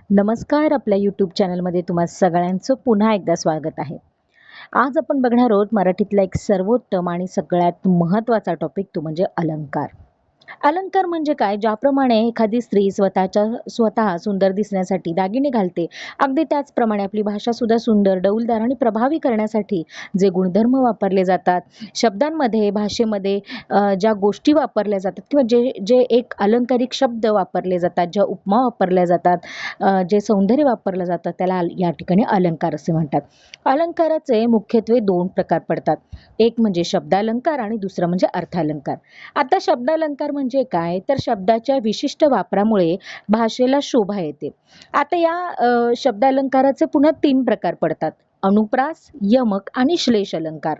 नमस्कार. आपल्या यूट्यूब चॅनलमध्ये तुम्हा सगळ्यांचं पुन्हा एकदा स्वागत आहे. आज आपण बघणार आहोत मराठीतला एक सर्वोत्तम आणि सगळ्यात महत्त्वाचा टॉपिक तो म्हणजे अलंकार. अलंकार म्हणजे काय? ज्याप्रमाणे एखादी स्त्री स्वतः सुंदर दिसण्यासाठी दागिने घालते, अगदी त्याचप्रमाणे आपली भाषा सुद्धा सुंदर, डौलदार आणि प्रभावी करण्यासाठी जे गुणधर्म वापरले जातात, शब्दांमध्ये, भाषेमध्ये ज्या गोष्टी वापरल्या जातात किंवा जे जे एक अलंकारिक शब्द वापरले जातात, ज्या उपमा वापरल्या जातात, जे सौंदर्य वापरलं जातं त्याला या ठिकाणी अलंकार असे म्हणतात. अलंकाराचे मुख्यत्वे 2 प्रकार पडतात. एक म्हणजे शब्दालंकार आणि दुसरं म्हणजे अर्थालंकार. आता शब्दालंकार म्हणजे काय? तर शब्दाच्या विशिष्ट वापरामुळे भाषेला शोभा येते. आता या शब्दालंकाराचे पुन्हा 3 प्रकार पडतात. अनुप्रास, यमक आणि श्लेष अलंकार.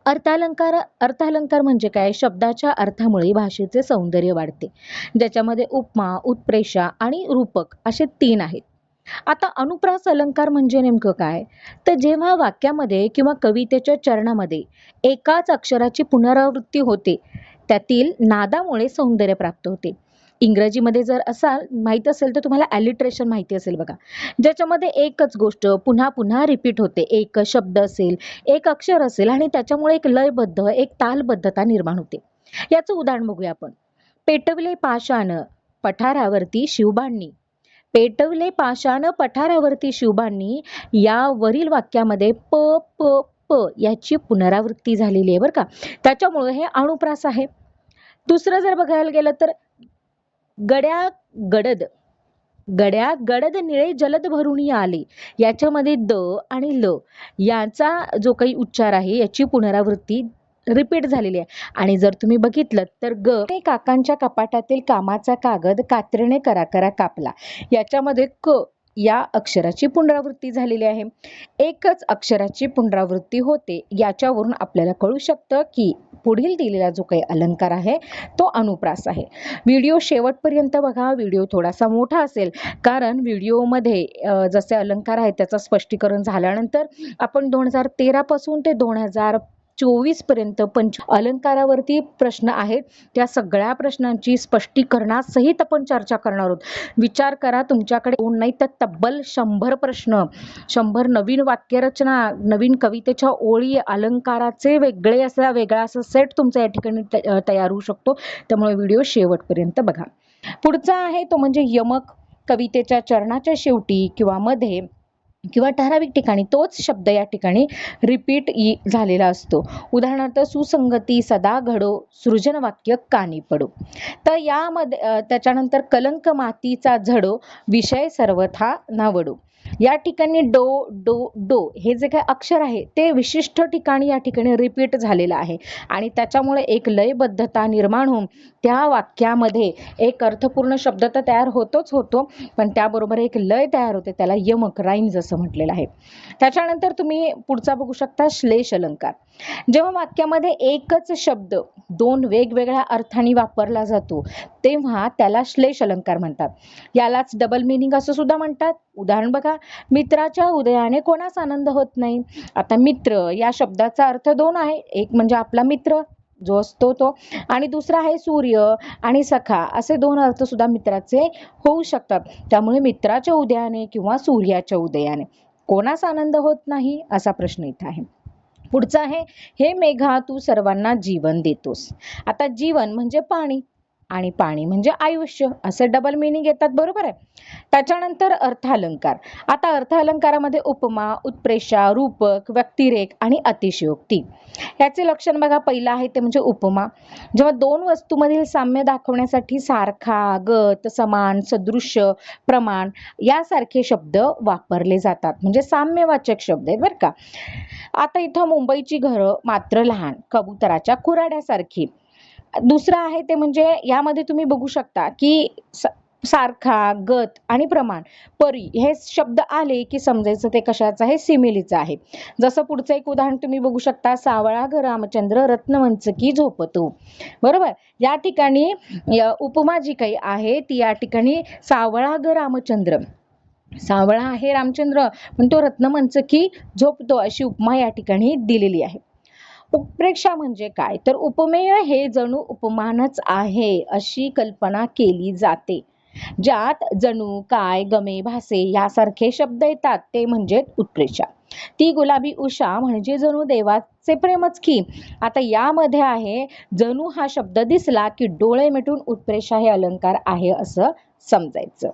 अर्थालंकार म्हणजे काय? शब्दाच्या अर्थामुळे भाषेचे सौंदर्य वाढते. ज्याच्यामध्ये उपमा, उत्प्रेक्षा आणि रूपक असे 3 आहेत. आता अनुप्रास अलंकार म्हणजे नेमकं काय? तर जेव्हा वाक्यामध्ये किंवा कवितेच्या चरणामध्ये एकाच अक्षराची पुनरावृत्ती होते, त्यातील नादामुळे सौंदर्य प्राप्त होते. इंग्रजीमध्ये जर माहित असेल तर तुम्हाला ॲलिट्रेशन माहिती असेल बघा. ज्याच्यामध्ये एकच गोष्ट पुन्हा पुन्हा रिपीट होते. एक शब्द असेल, एक अक्षर असेल आणि त्याच्यामुळे एक लयबद्ध, एक तालबद्धता निर्माण होते. याचं उदाहरण बघूया आपण. पेटवले पाषाण पठारावरती शिवबांनी. पेटवले पाषाण पठारावरती शिवबांनी यावरील वाक्यामध्ये प प प याची पुनरावृत्ती झालेली आहे बरं का. त्याच्यामुळे हे अनुप्रास आहे. दुसरं जर बघायला गेलं तर गड्या गडद गड्या गडद निळे जलद भरून आले, याच्यामध्ये द आणि ल याचा जो काही उच्चार आहे याची पुनरावृत्ती रिपीट झालेली आहे. आणि जर तुम्ही बघितलं तर काकांच्या कपाटातील कामाचा कागद कात्रीने करा करा कापला, याच्यामध्ये क या अक्षराची पुनरावृत्ती झालेली आहे. एकच अक्षराची पुनरावृत्ती होते. याच्यावरून आपल्याला कळू शकतं की पुढील दिलेला जो काही अलंकार आहे तो अनुप्रास आहे. व्हिडिओ शेवटपर्यंत बघा. व्हिडिओ थोडासा मोठा असेल कारण व्हिडिओमध्ये जसे अलंकार आहेत त्याचं स्पष्टीकरण झाल्यानंतर आपण 2013 पासून ते 2024 पर्यंत अलंकारावरती प्रश्न आहेत, त्या सगळ्या प्रश्नांची स्पष्टीकरणासहित आपण चर्चा करणार आहोत. विचार करा, तुमच्याकडे 2 नाही तर तब्बल 100 प्रश्न, 100 नवीन वाक्यरचना, नवीन कवितेच्या ओळी, अलंकाराचे वेगळा असा सेट तुमचा या ठिकाणी तयार होऊ शकतो. त्यामुळे व्हिडिओ शेवटपर्यंत बघा. पुढचा आहे तो म्हणजे यमक. कवितेच्या चरणाच्या शेवटी किंवा मध्ये किंवा ठराविक ठिकाणी तोच शब्द या ठिकाणी रिपीट झालेला असतो. उदाहरणार्थ सुसंगती सदा घडो, सृजन वाक्य कानी पडो. तर यामध्ये त्याच्यानंतर कलंक मातीचा झडो, विषय सर्वथा नावडो. या ठिकाणी डो डो डो हे जे काही अक्षर आहे ते विशिष्ट ठिकाणी या ठिकाणी रिपीट झालेलं आहे आणि त्याच्यामुळे एक लयबद्धता निर्माण होऊन त्या वाक्यामध्ये एक अर्थपूर्ण शब्द तर तयार होतो, पण त्याबरोबर एक लय तयार होते. त्याला यमक, राईम्स असं म्हटलेलं आहे. त्याच्यानंतर तुम्ही पुढचा बघू शकता श्लेष अलंकार. जेव्हा वाक्यामध्ये एकच शब्द 2 वेगवेगळ्या अर्थाने वापरला जातो तेव्हा त्याला श्लेष अलंकार म्हणतात. यालाच डबल मीनिंग असं सुद्धा म्हणतात. उदाहरण बघा. मित्राच्या उदयाने कोणास आनंद होत नाही. आता मित्र या शब्दाचा अर्थ 2 आहे. एक म्हणजे आपला मित्र जो असतो तो, आणि दुसरा आहे सूर्य आणि सखा, असे 2 अर्थ सुद्धा मित्राचे होऊ शकतात. त्यामुळे मित्राच्या उदयाने किंवा सूर्याच्या उदयाने कोणास आनंद होत नाही असा प्रश्न इथं आहे. पुढचा आहे, हे मेघा तू सर्वांना जीवन देतोस. आता जीवन म्हणजे पाणी आणि पाणी म्हणजे आयुष्य, असे डबल मीनिंग येतात, बरोबर आहे. त्याच्यानंतर अर्थालंकार. आता अर्थालंकारामध्ये उपमा, उत्प्रेक्षा, रूपक, व्यक्तिरेख आणि अतिशयोक्ती. याचे लक्षण बघा. पहिलं आहे ते म्हणजे उपमा. जेव्हा 2 वस्तूमधील साम्य दाखवण्यासाठी सारखा, गत, समान, सदृश्य, प्रमाण यासारखे शब्द वापरले जातात, म्हणजे साम्यवाचक शब्द आहेत बरं का. आता इथं मुंबईची घरं मात्र लहान, कबुतराच्या कुऱ्हाड्यासारखी. दुसरं आहे ते म्हणजे यामध्ये तुम्ही बघू शकता की सारखा, गत आणि प्रमाण, परी हे शब्द आले की समजायचं ते कशाचं आहे, सिमिलीचं आहे. जसं पुढचं एक उदाहरण तुम्ही बघू शकता. सावळा ग रामचंद्र रत्नमंचकी झोपतो. बरोबर. या ठिकाणी उपमा जी काही आहे ती या ठिकाणी सावळा ग रामचंद्र, सावळा आहे रामचंद्र पण तो रत्नमंचकी झोपतो अशी उपमा या ठिकाणी दिलेली आहे. उत्प्रेक्षा म्हणजे काय? तर उपमेय हे जणू उपमानच आहे अशी कल्पना केली जाते. ज्यात जणू काय गमे भासे यासारखे शब्द येतात ते म्हणजे उत्प्रेक्षा. ती गुलाबी उषा म्हणजे जणू देवाचे प्रेमच की. आता यामध्ये आहे जणू हा शब्द दिसला की डोळे मिटून उत्प्रेक्षा हे अलंकार आहे असं समजायचं.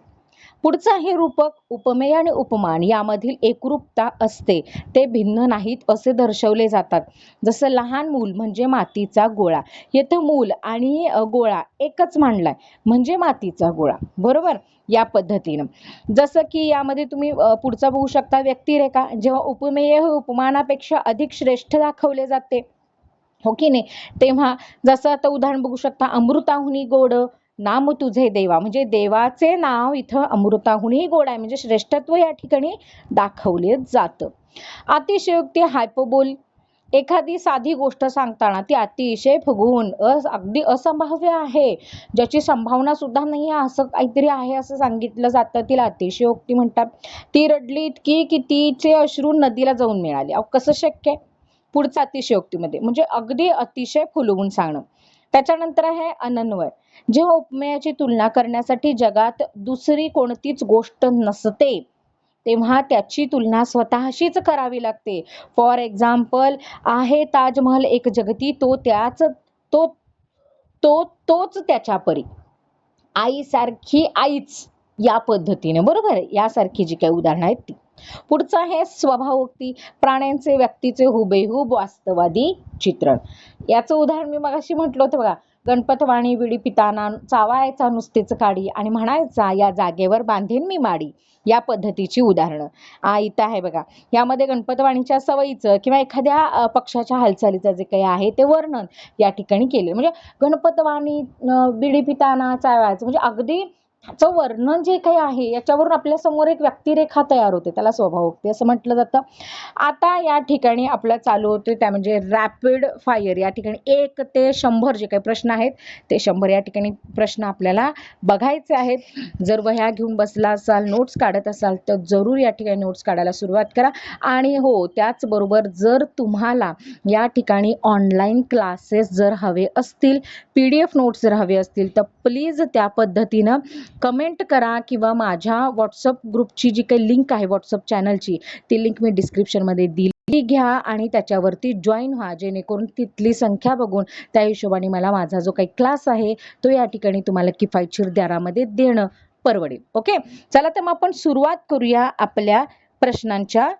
पुढचं आहे रूपक. उपमेय आणि उपमान यामधील एकरूपता असते, ते भिन्न नाहीत असे दर्शवले जातात. जसं लहान मूल म्हणजे मातीचा गोळा, येथे मूल आणि गोळा एकच मांडलाय म्हणजे मातीचा गोळा, बरोबर. या पद्धतीनं जसं की यामध्ये तुम्ही पुढचा बघू शकता व्यक्तिरेखा. जेव्हा उपमेय हे उपमानापेक्षा अधिक श्रेष्ठ दाखवले जाते, हो की नाही, तेव्हा जसं आता उदाहरण बघू शकता, अमृताहुनी गोड नाम तुझे देवा, म्हणजे देवाचे नाव इथं अमृताहुनी गोड आहे, म्हणजे श्रेष्ठत्व या ठिकाणी दाखवले जातं. अतिशयोक्ती हायपबोल. एखादी साधी गोष्ट सांगताना ती अतिशय फुगवून अगदी असंभाव्य आहे, ज्याची संभावना सुद्धा नाही आहे असं काहीतरी आहे असं सांगितलं जातं, तिला अतिशयोक्ती म्हणतात. ती रडली इतकी की तिचे अश्रू नदीला जाऊन मिळाले. अहो कसं शक्य आहे? पुढचं अतिशयोक्तीमध्ये म्हणजे अगदी अतिशय फुलवून सांगणं. त्याच्यानंतर आहे अनन्वय. जेव्हा उपमेयाची तुलना करण्यासाठी जगात दुसरी कोणतीच गोष्ट नसते, तेव्हा त्याची तुलना स्वतःशीच करावी लागते. फॉर एक्झाम्पल, आहे ताजमहल एक जगती, तो त्याच तो तो तोच त्याच्या परी, आईसारखी आईच, या पद्धतीने, बरोबर आहे. यासारखी जी काही उदाहरणं आहेत ती. पुढचं आहे स्वभावोक्ती. प्राण्यांचे व्यक्तीचे हुबेहूब वास्तवादी चित्रण. याचं उदाहरण मी मगाशी म्हटलं होतं बघा, गणपतवाणी विडी पिताना चावायचा नुसतेच काडी आणि म्हणायचा या जागेवर बांधेन मी माडी. या पद्धतीची उदाहरणं इथं आहे बघा. यामध्ये गणपतवाणीच्या सवयीचं किंवा एखाद्या पक्षाच्या हालचालीचं जे काही आहे ते वर्णन या ठिकाणी केले. म्हणजे गणपतवाणी बिडी पिताना चावायचं म्हणजे अगदी ह्याचं वर्णन जे काही आहे याच्यावरून आपल्या समोर एक व्यक्तिरेखा तयार होते, त्याला स्वभावोक्ती असं म्हटलं जातं. आता या ठिकाणी आपलं चालू होते त्या म्हणजे रॅपिड फायर. या ठिकाणी 1 ते 100 जे काही प्रश्न आहेत ते 100 या ठिकाणी प्रश्न आपल्याला बघायचे आहेत. जर वह्या घेऊन बसला असाल, नोट्स काढत असाल तर जरूर या ठिकाणी नोट्स काढायला सुरुवात करा. आणि हो, त्याचबरोबर जर तुम्हाला या ठिकाणी ऑनलाईन क्लासेस जर हवे असतील, PDF नोट्स जर हवे असतील तर प्लीज त्या पद्धतीनं कमेंट करा किंवा माझ्या व्हॉट्सअप ग्रुपची जी काही लिंक आहे व्हॉट्सअप चॅनलची, ती लिंक मी डिस्क्रिप्शनमध्ये दिली, घ्या आणि त्याच्यावरती जॉईन व्हा, जेणेकरून तिथली संख्या बघून त्या हिशोबाने मला माझा जो काही क्लास आहे तो या ठिकाणी तुम्हाला किफायतशीर दरामध्ये देणं परवडेल. ओके, चला तर मग आपण सुरुवात करूया आपल्या प्रश्नांच्या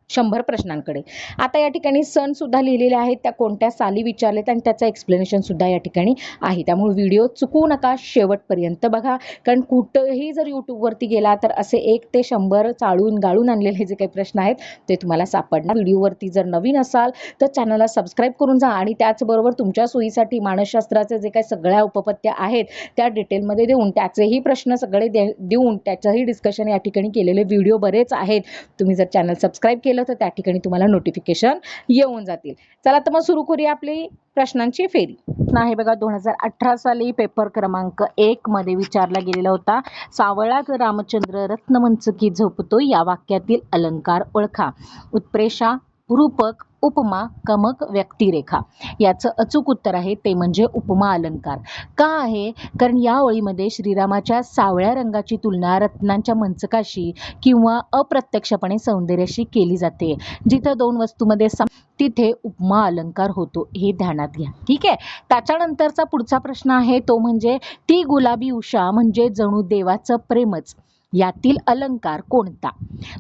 100 प्रश्नांकडे. आता या ठिकाणी सण सुद्धा लिहिलेले आहेत, त्या कोणत्या साली विचारलेत आणि त्याचं एक्सप्लेनेशन सुद्धा या ठिकाणी आहे. त्यामुळे व्हिडिओ चुकवू नका, शेवटपर्यंत बघा. कारण कुठंही जर यूट्यूबवरती गेला तर असे 1 ते 100 चाळून गाळून आणलेले जे काही प्रश्न आहेत ते तुम्हाला सापडणार. व्हिडिओवरती जर नवीन असाल तर चॅनलला सबस्क्राईब करून जा आणि त्याचबरोबर तुमच्या सोयीसाठी मानसशास्त्राचे जे काही सगळ्या उपपत्त्या आहेत त्या डिटेलमध्ये देऊन त्याचेही प्रश्न सगळे देऊन त्याचंही डिस्कशन या ठिकाणी केलेले व्हिडिओ बरेच आहेत. तुम्ही जर चॅनल सबस्क्राईब केलं तर त्या ठिकाणी तुम्हाला नोटिफिकेशन येऊन जातील. चला तर मग सुरू करूया आपली प्रश्नांची फेरी. आहे बघा, 2018 साली पेपर क्रमांक 1 मध्ये विचारला गेलेला होता, सावळा रामचंद्र रत्नमंचकी झोपतो या वाक्यातील अलंकार ओळखा. उत्प्रेक्षा, रूपक, उपमा, कमक, व्यक्तिरेखा. याचं अचूक उत्तर आहे ते म्हणजे उपमा अलंकार. का आहे? कारण या ओळीमध्ये श्रीरामाच्या सावळ्या रंगाची तुलना रत्नांच्या मंचकाशी किंवा अप्रत्यक्षपणे सौंदर्याशी केली जाते. जिथं 2 वस्तूमध्ये तिथे उपमा अलंकार होतो, हे ध्यानात घ्या. ठीक आहे. त्याच्यानंतरचा पुढचा प्रश्न आहे तो म्हणजे ती गुलाबी उषा म्हणजे जणू देवाचं प्रेमच, यातील अलंकार कोणता?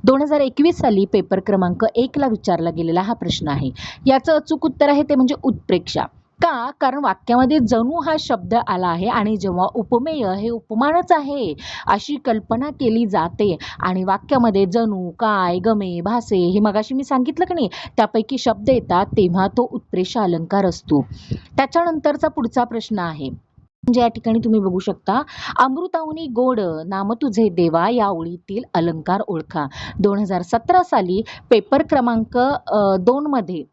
2021 साली पेपर क्रमांक 1 ला विचारला गेलेला हा प्रश्न आहे. याचं अचूक उत्तर आहे ते म्हणजे उत्प्रेक्षा. का? कारण वाक्यामध्ये जणू हा शब्द आला आहे आणि जेव्हा उपमेय हे उपमानच आहे अशी कल्पना केली जाते आणि वाक्यामध्ये जणू, काय, गमे, भासे हे मगाशी मी सांगितलं की नाही त्यापैकी शब्द येतात, तेव्हा तो उत्प्रेक्षा अलंकार असतो. त्याच्यानंतरचा पुढचा प्रश्न आहे म्हणजे या ठिकाणी तुम्ही बघू शकता, अमृताहुनी गोड नाम तुझे देवा या ओळीतील अलंकार ओळखा. 2017 साली पेपर क्रमांक 2 मध्ये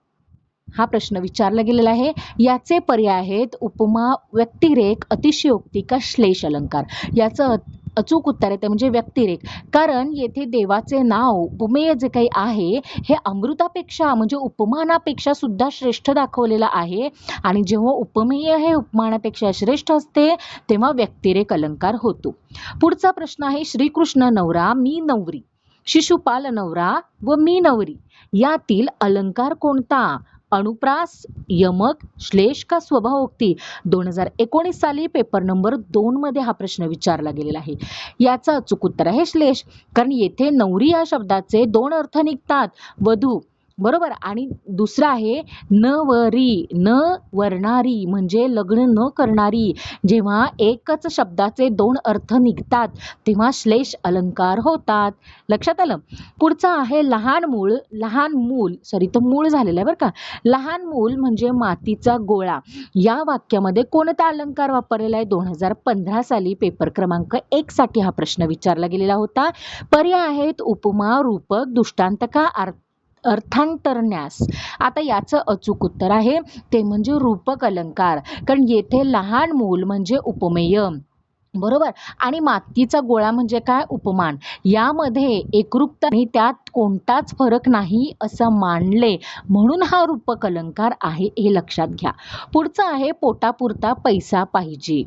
हा प्रश्न विचारला गेलेला आहे. याचे पर्याय आहेत उपमा, व्यक्तिरेख, अतिशयोक्ती का श्लेष अलंकार. याचं अचूक उत्तर आहे ते म्हणजे व्यक्तिरेख. कारण येथे देवाचे नाव उपमेय जे काही आहे हे अमृतापेक्षा म्हणजे उपमानापेक्षा सुद्धा श्रेष्ठ दाखवलेलं आहे. आणि जेव्हा उपमेय हे उपमानापेक्षा श्रेष्ठ असते तेव्हा व्यक्तिरेख अलंकार होतो. पुढचा प्रश्न आहे श्रीकृष्ण नवरा मी नवरी, शिशुपाल नवरा व मी नवरी यातील अलंकार कोणता? अनुप्रास, यमक, श्लेष का स्वभावोक्ती? 2019 साली पेपर नंबर 2 मध्ये हा प्रश्न विचारला गेलेला आहे. याचं अचूक उत्तर आहे श्लेष. कारण येथे नवरी या शब्दाचे 2 अर्थ निघतात, वधू बरोबर, आणि दुसरा आहे नवरी, न वरणारी म्हणजे लग्न न करणारी. जेव्हा एकच शब्दाचे 2 अर्थ निघतात तेव्हा श्लेष अलंकार होतात. लक्षात आलं? पुढचा आहे लहान मूल सॉरी तो मूळ झालेला आहे बरं का. लहान मूल म्हणजे मातीचा गोळा. या वाक्यामध्ये कोणता अलंकार वापरलेला आहे? 2015 साली पेपर क्रमांक 1 साठी हा प्रश्न विचारला गेलेला होता. पर्याय आहेत उपमा, रूपक, दृष्टांत का अर्थांतरन्यास. आता याचं अचूक उत्तर आहे ते म्हणजे रूपक अलंकार. कारण येथे लहान मूल म्हणजे उपमेय बरोबर, आणि मातीचा गोळा म्हणजे काय? उपमान. यामध्ये एकरूपता आणि त्यात कोणताच फरक नाही असं मानले म्हणून हा रूपक अलंकार आहे, हे लक्षात घ्या. पुढचा आहे पोटापुरता पैसा पाहिजे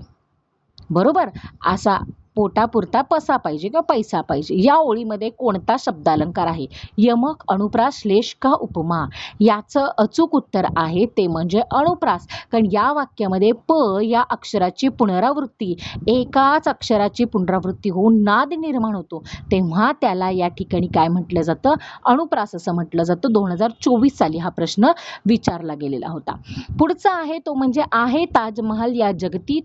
बरोबर, असा पोटापुरता पसा पाहिजे किंवा पैसा पाहिजे. या ओळीमध्ये कोणता शब्दालंकार आहे? यमक, अनुप्रास, श्लेष का उपमा? याचं अचूक उत्तर आहे ते म्हणजे अनुप्रास. कारण या वाक्यामध्ये प या अक्षराची पुनरावृत्ती, एकाच अक्षराची पुनरावृत्ती होऊन नाद निर्माण होतो तेव्हा त्याला या ठिकाणी काय म्हटलं जातं? अनुप्रास असं म्हटलं जातं. 2024 साली हा प्रश्न विचारला गेलेला होता. पुढचा आहे तो म्हणजे आहे ताजमहाल या जगती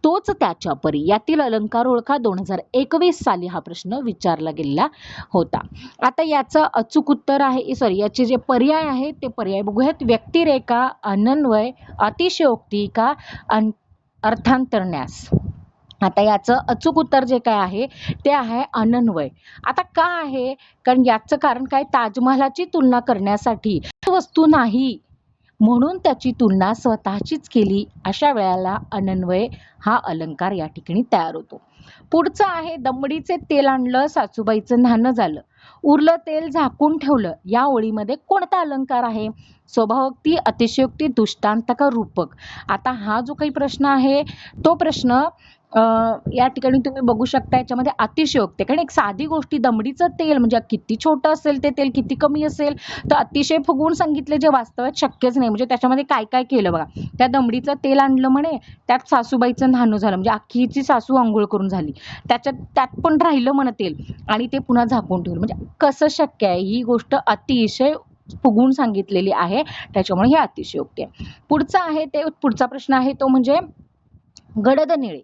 तोच त्याच्या परी. यातील अलंकार ओळखा. 2021 साली हा प्रश्न विचारला गेलेला होता. आता याचं अचूक उत्तर आहे याचे जे पर्याय आहेत ते पर्याय बघूयात. व्यक्तिरेखा, अनन्वय, अतिशयोक्ती का अर्थांतरन्यास. आता याचं अचूक उत्तर जे काय आहे ते आहे अनन्वय. आता का आहे? कारण याचं कारण काय? ताजमहालाची तुलना करण्यासाठी वस्तू नाही म्हणून त्याची तुलना स्वतःचीच केली. अशा वेळेला अनन्वय हा अलंकार या ठिकाणी तयार होतो. पुढचं आहे दमडीचे तेल आणलं सासूबाईचं न्हाणं झालं, उरलं तेल झाकून ठेवलं. या ओळीमध्ये कोणता अलंकार आहे? स्वभावोक्ती, अतिशयोक्ती, दृष्टांत का रूपक? आता हा जो काही प्रश्न आहे तो प्रश्न या ठिकाणी तुम्ही बघू शकता याच्यामध्ये अतिशयोक्ती. कारण एक साधी गोष्टी दमडीचं तेल म्हणजे किती छोटं असेल ते तेल, किती कमी असेल तर अतिशय फुगवून सांगितले जे वास्तवात शक्यच नाही. म्हणजे त्याच्यामध्ये काय काय केलं बघा. त्या दमडीचं तेल आणलं म्हणे, त्यात सासूबाईचं न्हाणं झालं म्हणजे अख्खीची सासू आंघोळ करून झाली, त्यात पण राहिलं म्हणे तेल आणि ते पुन्हा झाकून ठेवलं. म्हणजे कसं शक्य आहे? ही गोष्ट अतिशय फुगवून सांगितलेली आहे त्याच्यामुळे हे अतिशयोक्ती आहे. पुढचा प्रश्न आहे तो म्हणजे गडद निळे.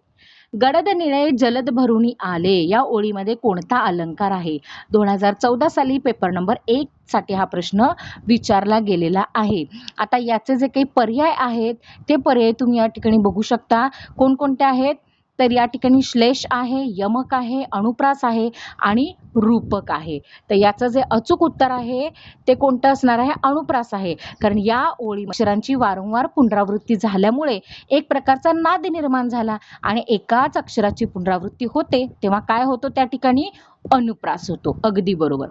गडद निळे जलद भरुनी आले. या ओळीमध्ये कोणता अलंकार आहे? 2014 साली पेपर नंबर 1 साठी हा प्रश्न विचारला गेलेला आहे. आता याचे जे काही पर्याय आहेत ते पर्याय तुम्ही या ठिकाणी बघू शकता. कोणकोणते आहेत? तर या ठिकाणी श्लेष आहे, यमक आहे, अनुप्रास आहे आणि रूपक आहे. तर याचं जे अचूक उत्तर आहे ते कोणतं असणार आहे? अनुप्रास आहे. कारण या ओळी अक्षरांची वारंवार पुनरावृत्ती झाल्यामुळे एक प्रकारचा नाद निर्माण झाला आणि एकाच अक्षराची पुनरावृत्ती होते तेव्हा काय होतो त्या ठिकाणी? अनुप्रास होतो. अगदी बरोबर.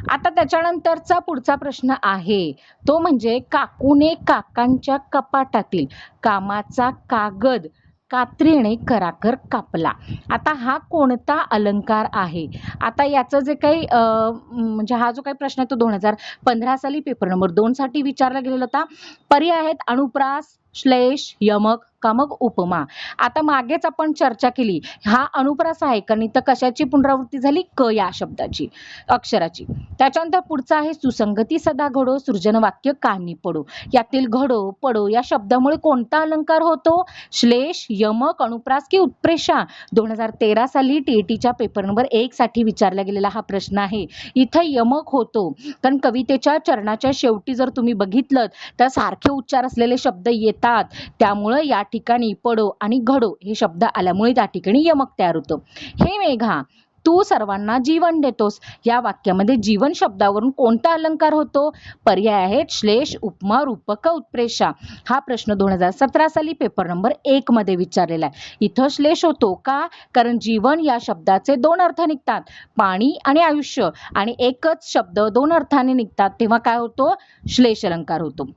आता त्याच्यानंतरचा पुढचा प्रश्न आहे तो म्हणजे काकूने काकांच्या कपाटातील कामाचा कागद कात्रीने कराकर कापला. आता हा कोणता अलंकार आहे? आता याचं जे काही म्हणजे हा जो काही प्रश्न आहे तो 2015 साली पेपर नंबर 2 साठी विचारला गेलेला होता. पर्याय आहेत अनुप्रास, श्लेष, यमक का मग उपमा. आता मागेच आपण चर्चा केली हा अनुप्रास आहे कारण इथं कशाची पुनरावृत्ती झाली? क या शब्दाची अक्षराची. त्याच्यानंतर पुढचा आहे सुसंगती सदा घडो सृजन वाक्य कानी पडो. यातील घडो पडो या शब्दामुळे कोणता अलंकार होतो? श्लेष, यमक, अनुप्रास की उत्प्रेषा. 2013 साली टीईटीच्या पेपर नंबर 1 साठी विचारला गेलेला हा प्रश्न आहे. इथं यमक होतो कारण कवितेच्या चरणाच्या शेवटी जर तुम्ही बघितलं तर सारखे उच्चार असलेले शब्द येतात त्यामुळे या ठिकाणी पडो आणि घडो हे शब्द आल्यामुळे त्या ठिकाणी यमक तयार होतं. हे मेघा तू सर्वांना जीवन देतोस. या वाक्यामध्ये जीवन शब्दावरून कोणता अलंकार होतो? पर्याय आहेत श्लेष, उपमा, रूपक, उत्प्रेक्षा. हा प्रश्न 2017 साली पेपर नंबर 1 मध्ये विचारलेला आहे. इथं श्लेष होतो का? कारण जीवन या शब्दाचे दोन अर्थ निघतात, पाणी आणि आयुष्य, आणि एकच शब्द दोन अर्थाने निघतात तेव्हा काय होतो? श्लेष अलंकार होतो.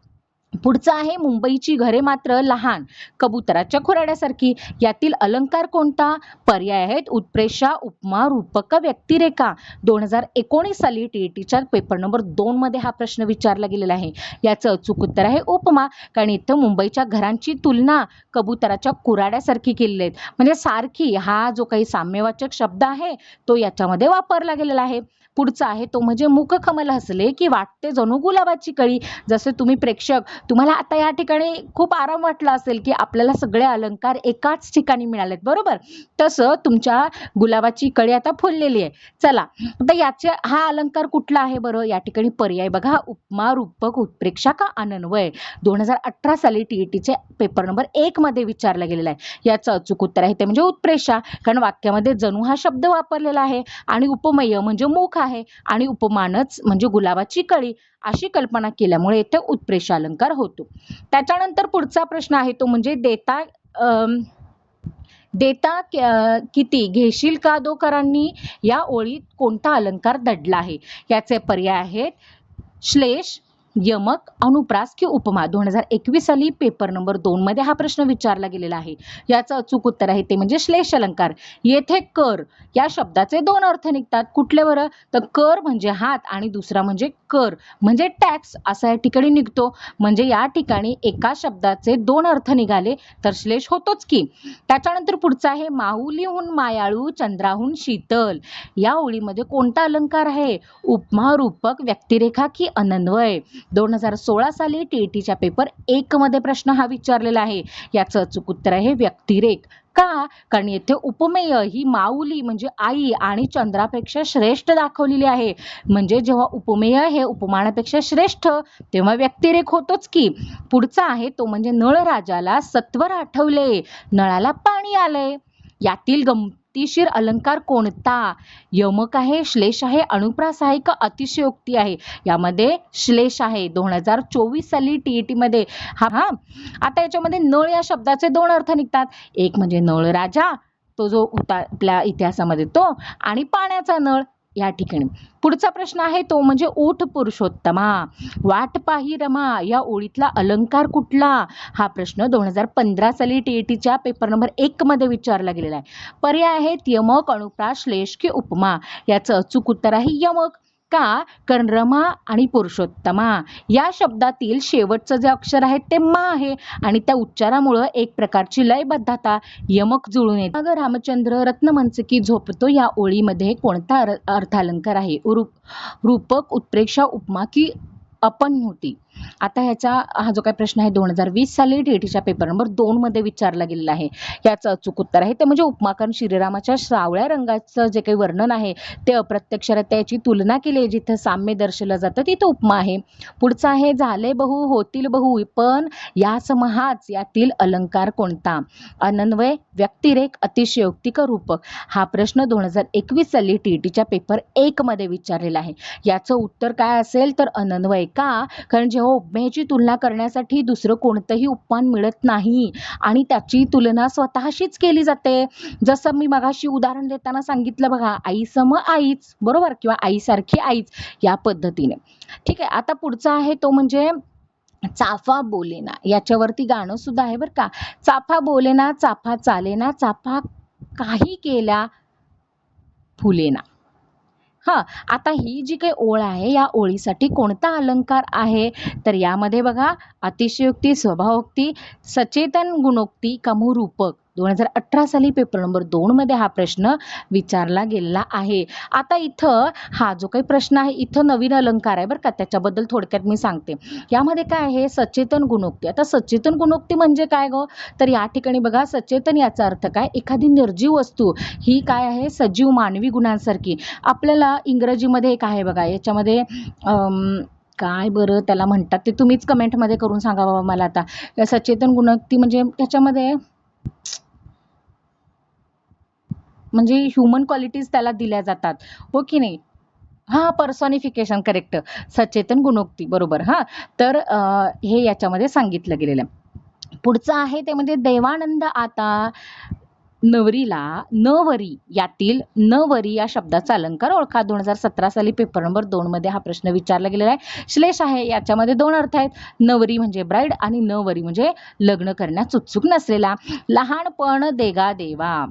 पुढचा आहे मुंबईची घरे मात्र लहान, कबुतराच्या खुराड्यासारखी. यातील अलंकार कोणता? पर्याय आहेत उत्प्रेक्षा, उपमा, रूपक, व्यक्तिरेखा. 2019 साली टीईटीच्या पेपर नंबर 2 मध्ये हा प्रश्न विचारला गेलेला आहे. याचं अचूक उत्तर आहे उपमा, कारण इथं मुंबईच्या घरांची तुलना कबुतराच्या कुराड्यासारखी केलेली आहे. म्हणजे सारखी हा जो काही साम्यवाचक शब्द आहे तो याच्यामध्ये वापरला गेलेला आहे. पुढचा आहे तो म्हणजे मुख कमल हसले की वाटते जणू गुलाबाची कळी. जसे तुम्ही प्रेक्षक, तुम्हाला आता या ठिकाणी खूप आराम वाटला असेल की आपल्याला सगळे अलंकार एकाच ठिकाणी मिळालेत, बरोबर? तसं तुमच्या गुलाबाची कळी आता फुललेली आहे. चला आता याचे हा अलंकार कुठला आहे बरं? या ठिकाणी पर्याय बघा, उपमा, रूपक, उत्प्रेक्षा का अनन्वय. 2018 साली टीईटीचे पेपर नंबर 1 मध्ये विचारला गेलेला आहे. याचं अचूक उत्तर आहे ते म्हणजे उत्प्रेक्षा, कारण वाक्यामध्ये जणू हा शब्द वापरलेला आहे आणि उपमेय म्हणजे मुख आहे आणि उपमानच म्हणजे गुलाबाची कळी अशी कल्पना केल्यामुळे इथे उत्प्रेक्षा अलंकार होतो. त्याच्यानंतर पुढचा प्रश्न आहे तो म्हणजे देता किती घेशील का दोकरांनी. या ओळीत कोणता अलंकार दडला आहे? याचे पर्याय आहेत श्लेष, यमक, अनुप्रास की उपमा. 2021 साली पेपर नंबर 2 मध्ये हा प्रश्न विचारला गेलेला आहे. याचं अचूक उत्तर आहे ते म्हणजे श्लेष अलंकार. येथे कर या शब्दाचे दोन अर्थ निघतात. कुठले बरं? तर कर म्हणजे हात आणि दुसरा म्हणजे कर म्हणजे टॅक्स असा या ठिकाणी निघतो. म्हणजे या ठिकाणी एका शब्दाचे दोन अर्थ निघाले तर श्लेष होतोच की. त्याच्यानंतर पुढचा आहे माऊलीहून मायाळू, चंद्राहून शीतल. या ओळीमध्ये कोणता अलंकार आहे? उपमा, रूपक, व्यक्तिरेखा की अनन्वय. 2016 साली टीईटीच्या पेपर 1 मध्ये प्रश्न हा विचारलेला आहे. याचं अचूक उत्तर आहे व्यक्तिरेख. का? कारण येथे उपमेय ही माऊली म्हणजे आई आणि चंद्रापेक्षा श्रेष्ठ दाखवलेली आहे. म्हणजे जेव्हा उपमेय हे उपमानापेक्षा श्रेष्ठ तेव्हा व्यक्तिरेख होतोच की. पुढचा आहे तो म्हणजे नळ राजाला सत्वर आठवले, नळाला पाणी आले. यातील गमतीशीर अलंकार कोणता? यमक आहे, श्लेष आहे, अनुप्रास आहे का अतिशयोक्ती आहे? यामध्ये श्लेष आहे. 2024 साली टीईटी मध्ये हा आता याच्यामध्ये नळ या शब्दाचे दोन अर्थ निघतात. एक म्हणजे नळ राजा, तो जो होता आपल्या इतिहासामध्ये तो, आणि पाण्याचा नळ या ठिकाणी. पुढचा प्रश्न आहे तो म्हणजे ऊठ पुरुषोत्तमा, वाट पाही रमा. या ओळीतला अलंकार कुठला? हा प्रश्न 2015 साली टीईटीच्या पेपर नंबर 1 मध्ये विचारला गेलेला आहे. पर्याय आहेत यमक, अनुप्रास, श्लेष की उपमा. याचं अचूक उत्तर आहे यमक. का? कारण रमा आणि पुरुषोत्तमा या शब्दातील शेवटचं जे अक्षर आहे ते मा आहे आणि त्या उच्चारामुळे एक प्रकारची लयबद्धता यमक जुळून येते. अगं रामचंद्र रत्नमंचकी झोपतो या ओळीमध्ये कोणता अर्थालंकार आहे? रूपक, उत्प्रेक्षा, उपमा की अपन्युती. आता ह्याचा हा जो काही प्रश्न आहे 2020 साली टीईटीच्या पेपर नंबर 2 मध्ये विचारला गेलेला आहे. याचं अचूक उत्तर आहे ते म्हणजे उपमा, कारण श्रीरामाच्या सावळ्या रंगाचं जे काही वर्णन आहे ते अप्रत्यक्षरित्या याची तुलना केली, जिथे साम्य दर्शवलं जातं तिथं उपमा आहे. पुढचा आहे झाले बहु होतील बहु पण या समहाच. यातील अलंकार कोणता? अनन्वय, व्यक्तिरेख, अतिशयोक्ती का रूपक. हा प्रश्न 2021 साली टीईटीच्या पेपर 1 मध्ये विचारलेला आहे. याचं उत्तर काय असेल तर अनन्वय. का? कारण जेव्हा उपमेयाची तुलना करण्यासाठी दुसरं कोणतंही उपमान मिळत नाही आणि त्याची तुलना स्वतःशीच केली जाते. जसं मी मगाशी उदाहरण देताना सांगितलं बघा, आई सम आईच, बरोबर, किंवा आईसारखी आईच या पद्धतीने. ठीक आहे. आता पुढचा आहे तो म्हणजे चाफा बोलेना. याच्यावरती गाणं सुद्धा आहे बरं का. चाफा बोलेना, चाफा चालेना, चाफा काही केल्या फुलेना. आता ही जी काही ओळ आहे या ओळीसाठी कोणता अलंकार आहे? तर यामध्ये बघा अतिशयोक्ती, स्वभावोक्ती, सचेतन गुणोक्ती का रूपक. 2018 साली पेपर नंबर 2 मध्ये हा प्रश्न विचारला गेलेला आहे. आता इथं हा जो काही प्रश्न आहे इथं नवीन अलंकार आहे बरं का, त्याच्याबद्दल थोडक्यात मी सांगते. यामध्ये काय आहे? सचेतन गुणोक्ती. आता सचेतन गुणोक्ती म्हणजे काय गो? तर या ठिकाणी बघा सचेतन याचा अर्थ काय? एखादी निर्जीव वस्तू ही काय आहे? सजीव मानवी गुणांसारखी. आपल्याला इंग्रजीमध्ये एक आहे बघा, याच्यामध्ये काय बरं त्याला म्हणतात ते तुम्हीच कमेंटमध्ये करून सांगा बाबा मला. आता सचेतन गुणोक्ती म्हणजे त्याच्यामध्ये म्हणजे ह्युमन क्वालिटीज त्याला दिल्या जातात, हो की नाही? हा, पर्सॉनिफिकेशन, करेक्ट. सचेतन गुणोक्ती, बरोबर. हा, तर हे याच्यामध्ये सांगितलं गेलेलं आहे. पुढचं आहे ते म्हणजे देवानंद आता नवरीला नवरी यातील नवरी या शब्दाचा अलंकार ओळखा. 2017 साली पेपर नंबर 2 मध्ये हा प्रश्न विचारला गेलेला आहे. श्लेष आहे, याच्यामध्ये 2 अर्थ आहेत. नवरी म्हणजे ब्राईड आणि नवरी म्हणजे लग्न करण्यास उत्सुक नसलेला. लहानपण देगा देवा,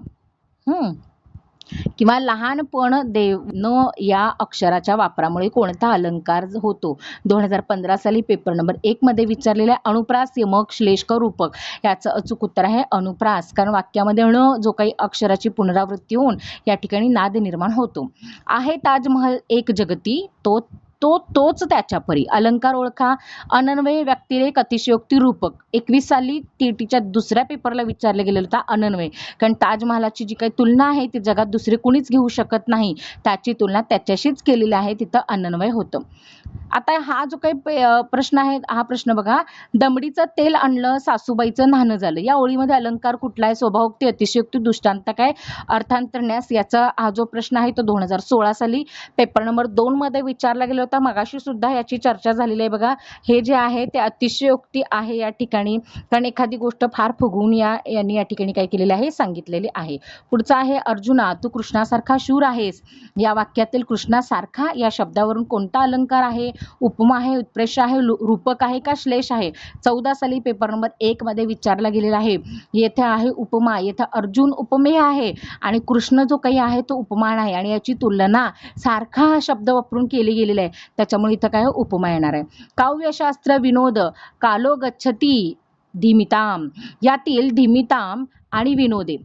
किंवा लहानपण देव न या अक्षराच्या वापरामुळे कोणता अलंकार होतो? 2015 साली पेपर नंबर 1 मध्ये विचारलेला आहे. अनुप्रास, यमक, श्लेष का रूपक? याचं अचूक उत्तर आहे अनुप्रास, कारण वाक्यामध्ये ण जो काही अक्षराची पुनरावृत्ती होऊन या ठिकाणी नाद निर्माण होतो. आहे ताजमहल एक जगती, तोच त्याच्या परी. अलंकार ओळखा. अनन्वय, व्यक्तिरेख, अतिशयोक्ती, रूपक. 21 साली टीईटीच्या दुसऱ्या पेपरला विचारले गेलेलं होता अनन्वय, कारण ताजमहालाची जी काही तुलना आहे ती जगात दुसरे कुणीच घेऊ शकत नाही, त्याची तुलना त्याच्याशीच केलेली आहे, तिथं अनन्वय होतं. आता हा जो काही प्रश्न आहे, हा प्रश्न बघा. दमडीचं तेल आणलं, सासूबाईचं न्हाणं झालं. या ओळीमध्ये अलंकार कुठला आहे? स्वभावोक्ती, अतिशयोक्ती, दृष्टांत काय, अर्थांतरन्यास. याचा हा जो प्रश्न आहे तो 2016 साली पेपर नंबर 2 मध्ये विचारला गेला होता. मगाशी सुद्धा याची चर्चा झालेली आहे बघा. हे जे आहे ते अतिशयोक्ती आहे या ठिकाणी, कारण एखादी गोष्ट फार फुगवून यांनी या ठिकाणी काय केलेले आहे, सांगितलेले आहे. पुढचा आहे अर्जुना तू कृष्णासारखा शूर आहेस. या वाक्यातील कृष्णासारखा या शब्दावरून कोणता अलंकार आहे? उपमा आहे, उत्प्रेष आहे, रूपक आहे का श्लेष आहे? 14 साली पेपर नंबर 1 मध्ये विचारला गेलेला आहे. येथे आहे उपमा, येथे अर्जुन उपमेय आहे आणि कृष्ण जो काही आहे तो उपमान आहे, आणि याची तुलना सारखा हा शब्द वापरून केली गेलेला आहे, त्याच्यामुळे इथं काय उपमा येणार आहे. काव्यशास्त्र, विनोद, कालो गच्छती धीमिताम. यातील धीमिताम आणि विनोदे,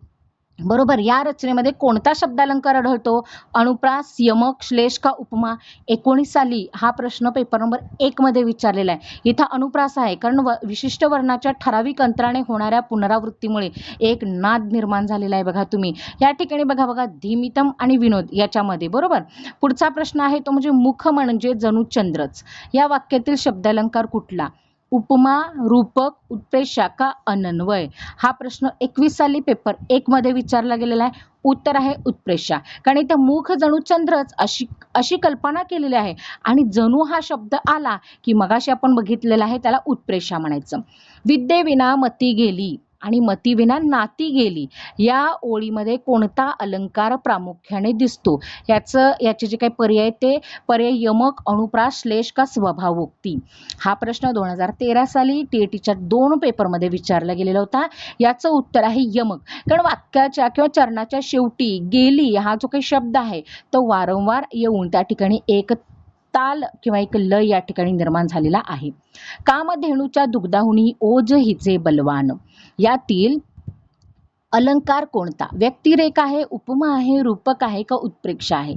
बरोबर, या रचनेमध्ये कोणता शब्दालंकार आढळतो? अनुप्रास, यमक, श्लेष का उपमा? 19 साली हा प्रश्न पेपर नंबर 1 मध्ये विचारलेला आहे. इथं अनुप्रास आहे, कारण विशिष्ट वर्णाच्या ठराविक अंतराने होणाऱ्या पुनरावृत्तीमुळे एक नाद निर्माण झालेला आहे. बघा तुम्ही या ठिकाणी बघा धीमितम आणि विनोद याच्यामध्ये, बरोबर. पुढचा प्रश्न आहे तो म्हणजे मुख म्हणजे जणू चंद्रच. या वाक्यातील शब्दालंकार कुठला? उपमा, रूपक, उत्प्रेक्षा का अनन्वय? हा प्रश्न 21 साली पेपर 1 मध्ये विचारला गेलेला आहे. उत्तर आहे उत्प्रेक्षा, कारण इथं मुख जणू चंद्रच अशी कल्पना केलेली आहे, आणि जणू हा शब्द आला की मगाशी आपण बघितलेला आहे त्याला उत्प्रेक्षा म्हणायचं. विद्येविना मती गेली आणि मतीविना नाती गेली. या ओळीमध्ये कोणता अलंकार प्रामुख्याने दिसतो? याचे जे काही पर्याय ते पर्याय यमक, अनुप्रास, श्लेष का स्वभावोक्ती? हा प्रश्न 2013 साली टीईटीच्या 2 पेपरमध्ये विचारला गेलेला होता. याचं उत्तर आहे यमक, कारण वाक्याच्या किंवा चरणाच्या शेवटी गेली हा जो काही शब्द आहे तो वारंवार येऊन त्या ठिकाणी एक ताल किंवा एक लय या ठिकाणी निर्माण झालेला आहे. कामधेनूच्या दुग्धाहुनी ओज हिचे बलवान. यातील अलंकार कोणता? व्यक्तिरेख आहे, उपमा आहे, रूपक आहे का उत्प्रेक्षा आहे?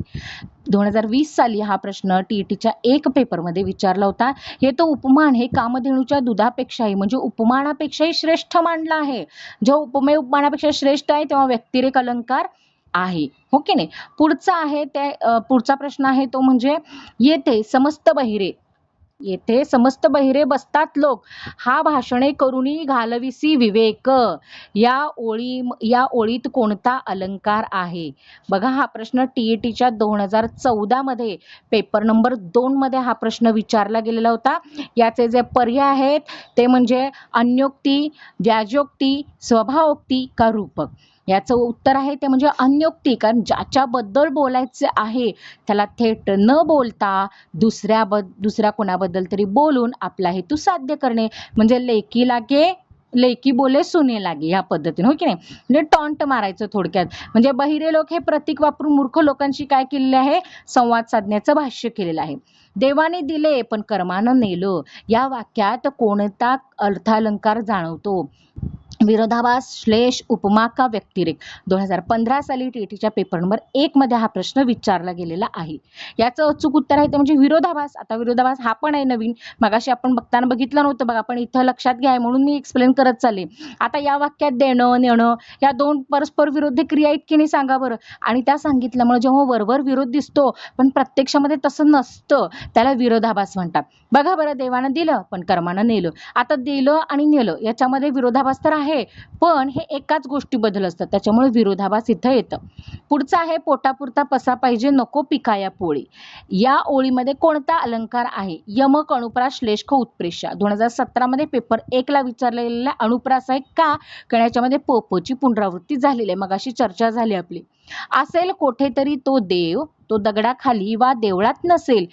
2020 साली हा प्रश्न टीईटीच्या 1 पेपरमध्ये विचारला होता. हे तो उपमान हे कामधेनूच्या दुधापेक्षाही म्हणजे उपमानापेक्षाही श्रेष्ठ मानला आहे. जेव्हा उपमेय उपमानापेक्षा श्रेष्ठ आहे तेव्हा व्यक्तिरेख अलंकार आहे, हो की नाही? पुढचा आहे ते पुढचा प्रश्न आहे तो म्हणजे येथे समस्त बहिरे बसतात लोक, हा भाषणे करुणी घालविसी विवेक. या ओळीत कोणता अलंकार आहे? बघा, हा प्रश्न टीईटीच्या 2014 मध्ये पेपर नंबर 2 मध्ये हा प्रश्न विचारला गेलेला होता. याचे जे पर्याय आहेत ते म्हणजे अन्योक्ती, व्याजोक्ती, स्वभावोक्ती का रूपक? याचं उत्तर आहे ते म्हणजे अन्योक्ती, कारण ज्याच्याबद्दल बोलायचे आहे त्याला थेट न बोलता दुसऱ्या कोणाबद्दल तरी बोलून आपला हेतू साध्य करणे, म्हणजे लेकी बोले सुने लागे या पद्धतीने, हो की नाही? म्हणजे टॉन्ट मारायचं थोडक्यात. म्हणजे बहिरे लोक हे प्रतीक वापरून मूर्ख लोकांशी काय केलेले आहे? संवाद साधण्याचं भाष्य केलेलं आहे. देवाने दिले पण कर्मानं नेलं. या वाक्यात कोणता अर्थालंकार जाणवतो? विरोधाभास, श्लेष, उपमा का व्यक्तिरेख? 2015 साली टीईटीच्या पेपर नंबर 1 मध्ये हा प्रश्न विचारला गेलेला आहे. याचं अचूक उत्तर आहे ते म्हणजे विरोधाभास. आता विरोधाभास हा पण आहे नवीन, मगाशी आपण बघितलं नव्हतं बघा, पण इथं लक्षात घ्या म्हणून मी एक्सप्लेन करत चालले. आता या वाक्यात देणं नेणं या 2 परस्पर विरोधी क्रिया आहेत की नाही सांगा बरं, आणि त्या सांगितल्यामुळे जेव्हा वरवर विरोध दिसतो पण प्रत्यक्षामध्ये तसं नसतं त्याला विरोधाभास म्हणतात. बघा बरं, देवानं दिलं पण कर्मानं नेलं. आता दिलं आणि नेलं याच्यामध्ये विरोधाभास तर आहे, आहे, पण हे एकाच गोष्टीबद्दल असतं, त्याच्यामुळे विरोधाभास इथं येतं. पुढचं आहे पोटापुरता पसा पाहिजे नको पिकाया पोळी. या ओळीमध्ये कोणता अलंकार आहे? यमक, अनुप्रास, श्लेष्ठ, उत्प्रेक्षा. 2017 मध्ये पेपर 1 ला विचारलेला अनुप्रास आहे का? कारण याच्यामध्ये ची पुनरावृत्ती झालेली आहे, मगाशी चर्चा झाली आपली. असेल कोठेतरी तो देव, तो दगडाखाली वा देवळात नसेल,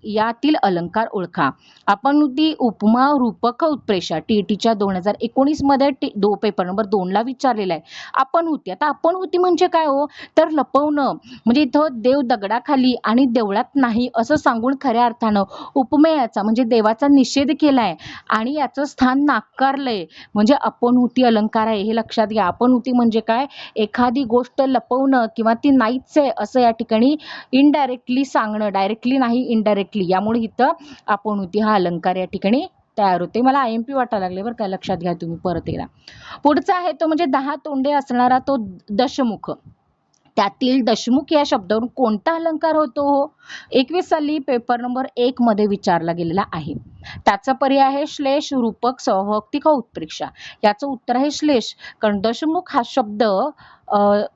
यातील अलंकार ओळखा. अपनुती, उपमा, रूपक, उत्प्रेक्षा. टीईटीच्या 2019 मध्ये पेपर नंबर 2 ला विचारलेला आहे. अपनुती, आता अपनुती म्हणजे काय हो? तर लपवणं, म्हणजे इथं देव दगडाखाली आणि देवळात नाही असं सांगून खऱ्या अर्थानं उपमेयाचा म्हणजे देवाचा निषेध केलाय आणि याचं स्थान नाकारलंय, म्हणजे अपनुती अलंकार आहे, हे लक्षात घ्या. अपनुती म्हणजे काय? एखादी गोष्ट लपवणं किंवा ती नाहीच आहे असं या ठिकाणी इनडायरेक्टली सांगणं, डायरेक्टली नाही इनडायरेक्टली, यामुळे इथं अपनुती हा अलंकार या ठिकाणी तयार होते. मला IMP वाटायला लागले बरं का, लक्षात घ्या तुम्ही परत एकदा. पुढचा आहे तो म्हणजे 10 तोंडे असणारा तो दशमुख. त्यातील दशमुख या शब्दावरून कोणता अलंकार होतो? 21 साली पेपर नंबर 1 मध्ये विचारला गेलेला आहे. त्याचा पर्याय आहे श्लेष, रूपक, सौभक्तिक, उत्प्रेक्षा. याचं उत्तर आहे श्लेष, कारण दशमुख हा शब्द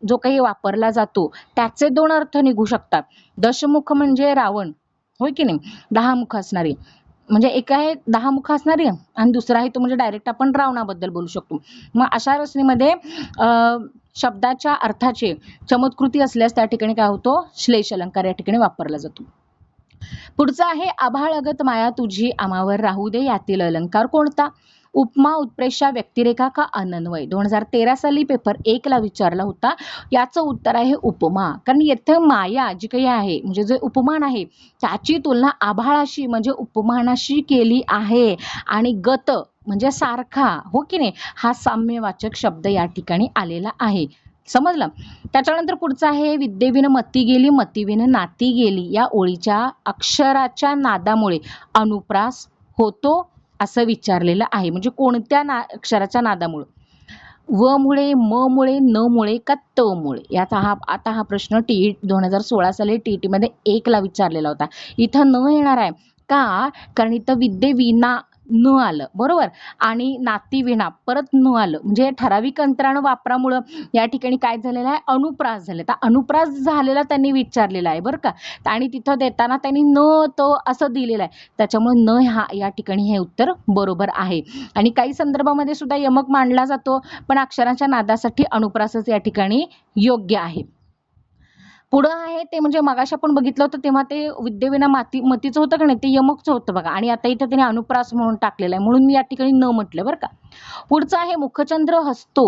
जो काही वापरला जातो त्याचे 2 अर्थ निघू शकतात. दशमुख म्हणजे रावण, होय की नाही, 10 मुख असणारी, म्हणजे एक आहे 10 मुख असणारी आणि दुसरा आहे तो म्हणजे डायरेक्ट आपण रावणाबद्दल बोलू शकतो. मग अशा रचनेमध्ये शब्दाच्या अर्थाचे चमत्कृती असल्यास त्या ठिकाणी काय होतो? श्लेष अलंकार या ठिकाणी वापरला जातो. पुढचा आहे आभाळगत माया तुझी आमावर राहू दे. यातील अलंकार कोणता? उपमा, उत्प्रेक्षा, व्यक्तिरेखा का अनन्वय. 2013 साली पेपर 1 ला विचारला होता. याचं उत्तर आहे उपमा, कारण येथे माया जी काही आहे म्हणजे जे उपमान आहे त्याची तुलना आभाळाशी म्हणजे उपमानाशी केली आहे आणि गत म्हणजे सारखा, हो की नाही, हा साम्यवाचक शब्द या ठिकाणी आलेला आहे. समजलं? त्याच्यानंतर पुढचं आहे विद्येविन मती गेली, मतीविन नाती गेली. या ओळीच्या अक्षराच्या नादामुळे अनुप्रास होतो असं विचारलेलं आहे, म्हणजे कोणत्या अक्षराच्या नादामुळे? व मुळे, म मुळे, न मुळे का त मुळे? याचा हा प्रश्न 2016 साली TET मध्ये 1 ला विचारलेला होता. इथं न येणार आहे का? कारण इथं विद्येविना न आलं, बरोबर, आणि नाती विना परत न आलं, म्हणजे ठराविक अंतरानं वापरामुळं या ठिकाणी काय झालेलं आहे? अनुप्रास झाले. तर अनुप्रास झालेला त्यांनी विचारलेला आहे बरं का, आणि तिथं देताना त्यांनी न तो असं दिलेलं आहे, त्याच्यामुळे न हा या ठिकाणी हे उत्तर बरोबर आहे. आणि काही संदर्भामध्ये सुद्धा यमक मांडला जातो, पण अक्षरांच्या नादासाठी अनुप्रासच या ठिकाणी योग्य आहे. पुढं आहे ते म्हणजे मगाशी आपण बघितलं होतं तेव्हा ते विद्येविना मतीचं होतं का नाही, ते यमकचं होतं बघा, आणि आता इथं त्याने अनुप्रास म्हणून टाकलेलं आहे, म्हणून मी या ठिकाणी न म्हटलं बरं का. पुढचं आहे मुखचंद्र हसतो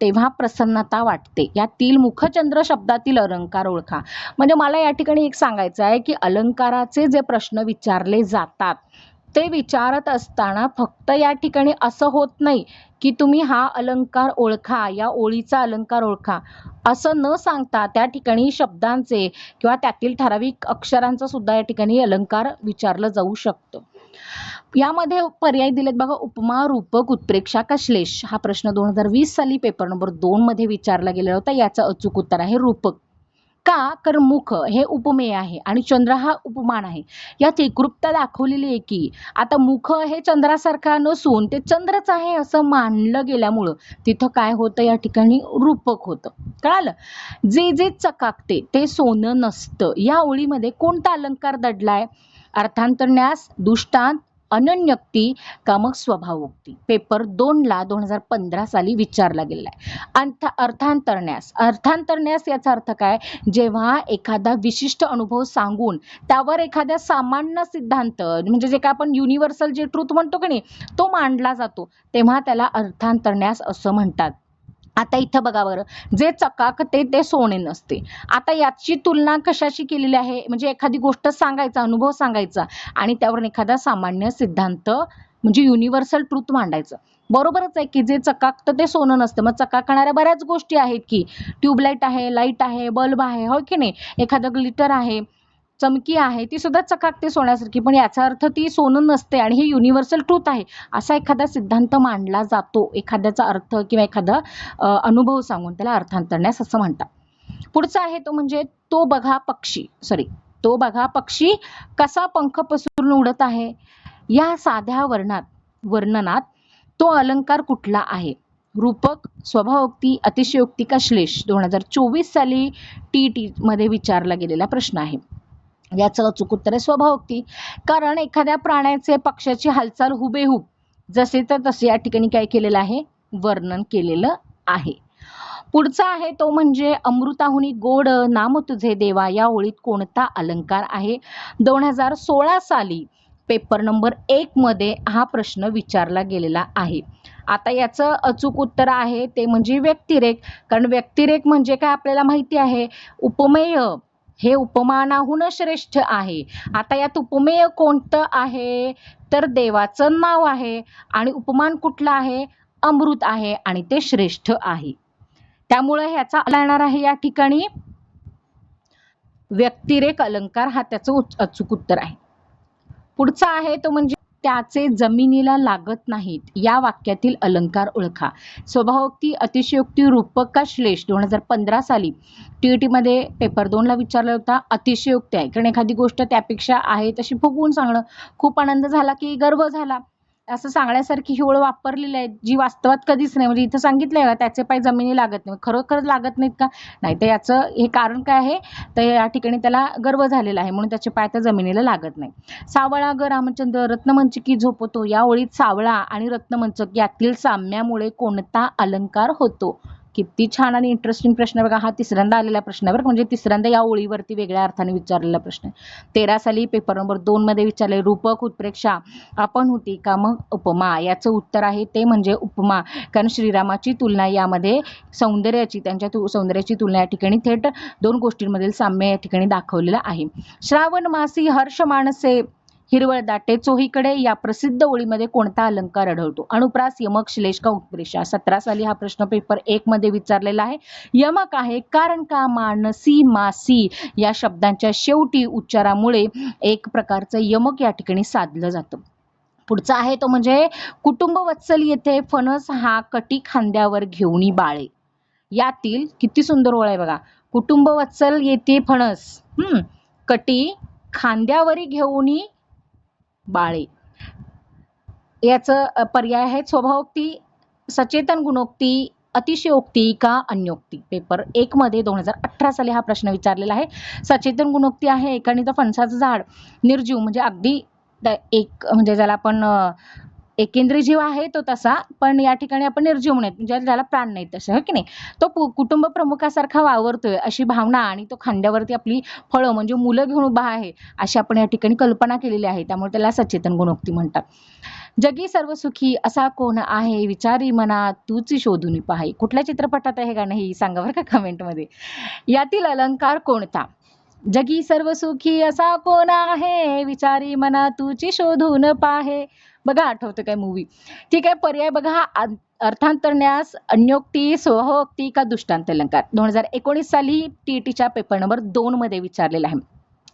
तेव्हा प्रसन्नता वाटते. यातील मुखचंद्र शब्दातील अलंकार ओळखा. म्हणजे मला या ठिकाणी एक सांगायचं आहे की अलंकाराचे जे प्रश्न विचारले जातात ते विचारत असताना फक्त या ठिकाणी असं होत नाही की तुम्ही हा अलंकार ओळखा, या ओळीचा अलंकार ओळखा, असं न सांगता त्या ठिकाणी शब्दांचे किंवा त्यातील ठराविक अक्षरांचा सुद्धा या ठिकाणी अलंकार विचारलं जाऊ शकतं. यामध्ये पर्याय दिलेत बघा, उपमा, रूपक, उत्प्रेक्षा का श्लेष. हा प्रश्न 2020 साली पेपर नंबर 2 मध्ये विचारला गेलेला होता. याचं अचूक उत्तर आहे रूपक. का? कारण मुख हे उपमेय आहे आणि चंद्र हा उपमान आहे. यात एकरूपता दाखवलेली आहे की आता मुख हे चंद्रासारखा नसून ते चंद्रच आहे असं मानलं गेल्यामुळं तिथं काय होतं? या ठिकाणी रूपक होतं. कळालं? जे जे चकाकते ते सोनं नसतं. या ओळीमध्ये कोणता अलंकार दडलाय? अर्थांतरन्यास, दृष्टांत, अनन्योक्ती का मग स्वभावोक्ती. पेपर 2 ला 2015 साली विचारला गेला आहे. अर्थांतरन्यास. अर्थांतरन्यास याचा अर्थ काय? जेव्हा एखादा विशिष्ट अनुभव सांगून त्यावर एखाद्या सामान्य सिद्धांत म्हणजे जे काय आपण युनिव्हर्सल जे ट्रूथ म्हणतो की नाही तो मांडला जातो तेव्हा त्याला अर्थांतरन्यास असं म्हणतात. आता इथं बघा बरं, जे चकाकते ते सोने नसते. आता याची तुलना कशाशी केलेली आहे? म्हणजे एखादी गोष्ट सांगायचा, अनुभव सांगायचा आणि त्यावरून एखादा सामान्य सिद्धांत म्हणजे युनिव्हर्सल ट्रूथ मांडायचं. बरोबरच आहे की जे चकाकतं ते सोनं नसतं. मग चकाकणाऱ्या बऱ्याच गोष्टी आहेत की ट्यूबलाईट आहे, लाईट आहे, बल्ब आहे, हो की नाही, एखादं ग्लिटर आहे, चमकी आहे, ती सुद्धा चकाकते सोन्यासारखी, पण याचा अर्थ ती सोनं नसते आणि हे युनिव्हर्सल ट्रूथ आहे असा एखादा सिद्धांत मांडला जातो. एखाद्याचा अर्थ किंवा एखादा अनुभव सांगून त्याला अर्थांतरन्यास असं म्हणतात. पुढचा आहे तो म्हणजे तो बघा पक्षी कसा पंख पसरून उडत आहे. या साध्या वर्णनात तो अलंकार कुठला आहे? रूपक, स्वभावोक्ती, अतिशयोक्ती का श्लेष? 2024 साली TET मध्ये विचारला गेलेला प्रश्न आहे. याचं अचूक उत्तर आहे स्वभावोक्ती. कारण एखाद्या प्राण्याचे, पक्षाची हालचाल हुबेहूब जसे तर तसे या ठिकाणी काय केलेलं आहे? वर्णन केलेलं आहे. पुढचा आहे तो म्हणजे अमृताहुनी गोड नाम तुझे देवा या ओळीत कोणता अलंकार आहे? 2016 साली पेपर नंबर 1 मध्ये हा प्रश्न विचारला गेलेला आहे. आता याचं अचूक उत्तर आहे ते म्हणजे व्यक्तिरेख. कारण व्यक्तिरेख म्हणजे काय आपल्याला माहिती आहे, उपमेय हे उपमानाहून श्रेष्ठ आहे. आता यात उपमेय कोणतं आहे? तर देवाचं नाव आहे. आणि उपमान कुठलं आहे? अमृत आहे आणि ते श्रेष्ठ आहे. त्यामुळे ह्याचा येणार आहे या ठिकाणी व्यक्तिरेख अलंकार हा त्याचं अचूक उत्तर आहे. पुढचा आहे तो म्हणजे त्याचे जमिनीला लागत नाहीत या वाक्यातील अलंकार ओळखा. स्वभावोक्ती, अतिशयोक्ती, रूपक का श्लेष? 2015 साली TET मध्ये पेपर 2 ला विचारला होता. अतिशयोक्ती आहे, कारण एखादी गोष्ट त्यापेक्षा आहे तशी फुगवून सांगणं. खूप आनंद झाला की गर्व झाला असं सांगण्यासारखी ही ओळ वापरलेली आहे, जी वास्तवात कधीच नाही. म्हणजे इथं सांगितलंय का त्याचे पाय जमिनी लागत नाही, खरोखर लागत नाहीत का? नाही. तर याचं हे कारण काय आहे? तर या ठिकाणी त्याला गर्व झालेला आहे म्हणून त्याचे पाय तर जमिनीला लागत नाही. सावळा ग रामचंद्र रत्नमंचकी झोपतो या ओळीत सावळा आणि रत्नमंचक यातील साम्यामुळे कोणता अलंकार होतो? किती छान आणि इंटरेस्टिंग प्रश्न बघा. हा तिसऱ्यांदा आलेला प्रश्न आहे बरं, म्हणजे तिसऱ्यांदा या ओळीवरती वेगळ्या अर्थाने विचारलेला प्रश्न आहे. 13 साली पेपर नंबर 2 मध्ये विचारले. रूपक, उत्प्रेक्षा, आपण होती का मग उपमा? याचं उत्तर आहे ते म्हणजे उपमा. कारण श्रीरामाची तुलना यामध्ये सौंदर्याची, त्यांच्या सौंदर्याची तुलना या ठिकाणी थेट दोन गोष्टींमधील साम्य या ठिकाणी दाखवलेलं आहे. श्रावण मासी हर्ष मानसे हिरवळ दाटे चोहीकडे या प्रसिद्ध ओळीमध्ये कोणता अलंकार आढळतो? अनुप्रास, यमक, श्लेष का उत्प्रेक्षा? 17 साली हा प्रश्न पेपर 1 मध्ये विचारलेला आहे. यमक आहे, कारण का मानसी मासी या शब्दांच्या शेवटी उच्चारामुळे एक प्रकारचं यमक या ठिकाणी साधलं जातं. पुढचा आहे तो म्हणजे कुटुंब वत्सल येथे फणस हा कटी खांद्यावर घेऊनी बाळे. यातील किती सुंदर ओळ आहे बघा. कुटुंब वत्सल येथे फणस कटी खांद्यावरी घेऊनी बाळे. याचं पर्याय आहे स्वभावोक्ती, सचेतन गुणोक्ती, अतिशयोक्ती का अन्योक्ती? पेपर 1 मध्ये 2018 साली हा प्रश्न विचारलेला आहे. सचेतन गुणोक्ती आहे, एकाने तर फणसाचं झाड निर्जीव म्हणजे अगदी एक म्हणजे ज्याला आपण एकेंद्रिय जीव आहे तो तसा, पण या ठिकाणी आपण निर्जीव म्हणत म्हणजे ज्याला प्राण नाही तसं, हो की नाही. तो कुटुंब प्रमुखासारखा वावरतोय अशी भावना आणि तो खांद्यावरती आपली फळं म्हणजे मुलं घेऊन उभा आहे अशी आपण या ठिकाणी कल्पना केलेली आहे. त्यामुळे त्याला सचेतन गुणोक्ती म्हणतात. जगी सर्व सुखी असा कोण आहे विचारी मना तूच शोधून पाहे. कुठल्या चित्रपटात आहे गाणं हे सांगा बरं का कमेंटमध्ये. यातील अलंकार कोणता? जगी सर्व सुखी असा कोण आहे विचारी मना तुची शोधून पाहे. बघा आठवतं काय मूवी? ठीक आहे. पर्याय बघा. अर्थांतरन्यास, अन्योक्ती, स्वभावोक्ती का दृष्टांत अलंकार? 2019 साली TETच्या पेपर नंबर 2 मध्ये विचारलेला आहे.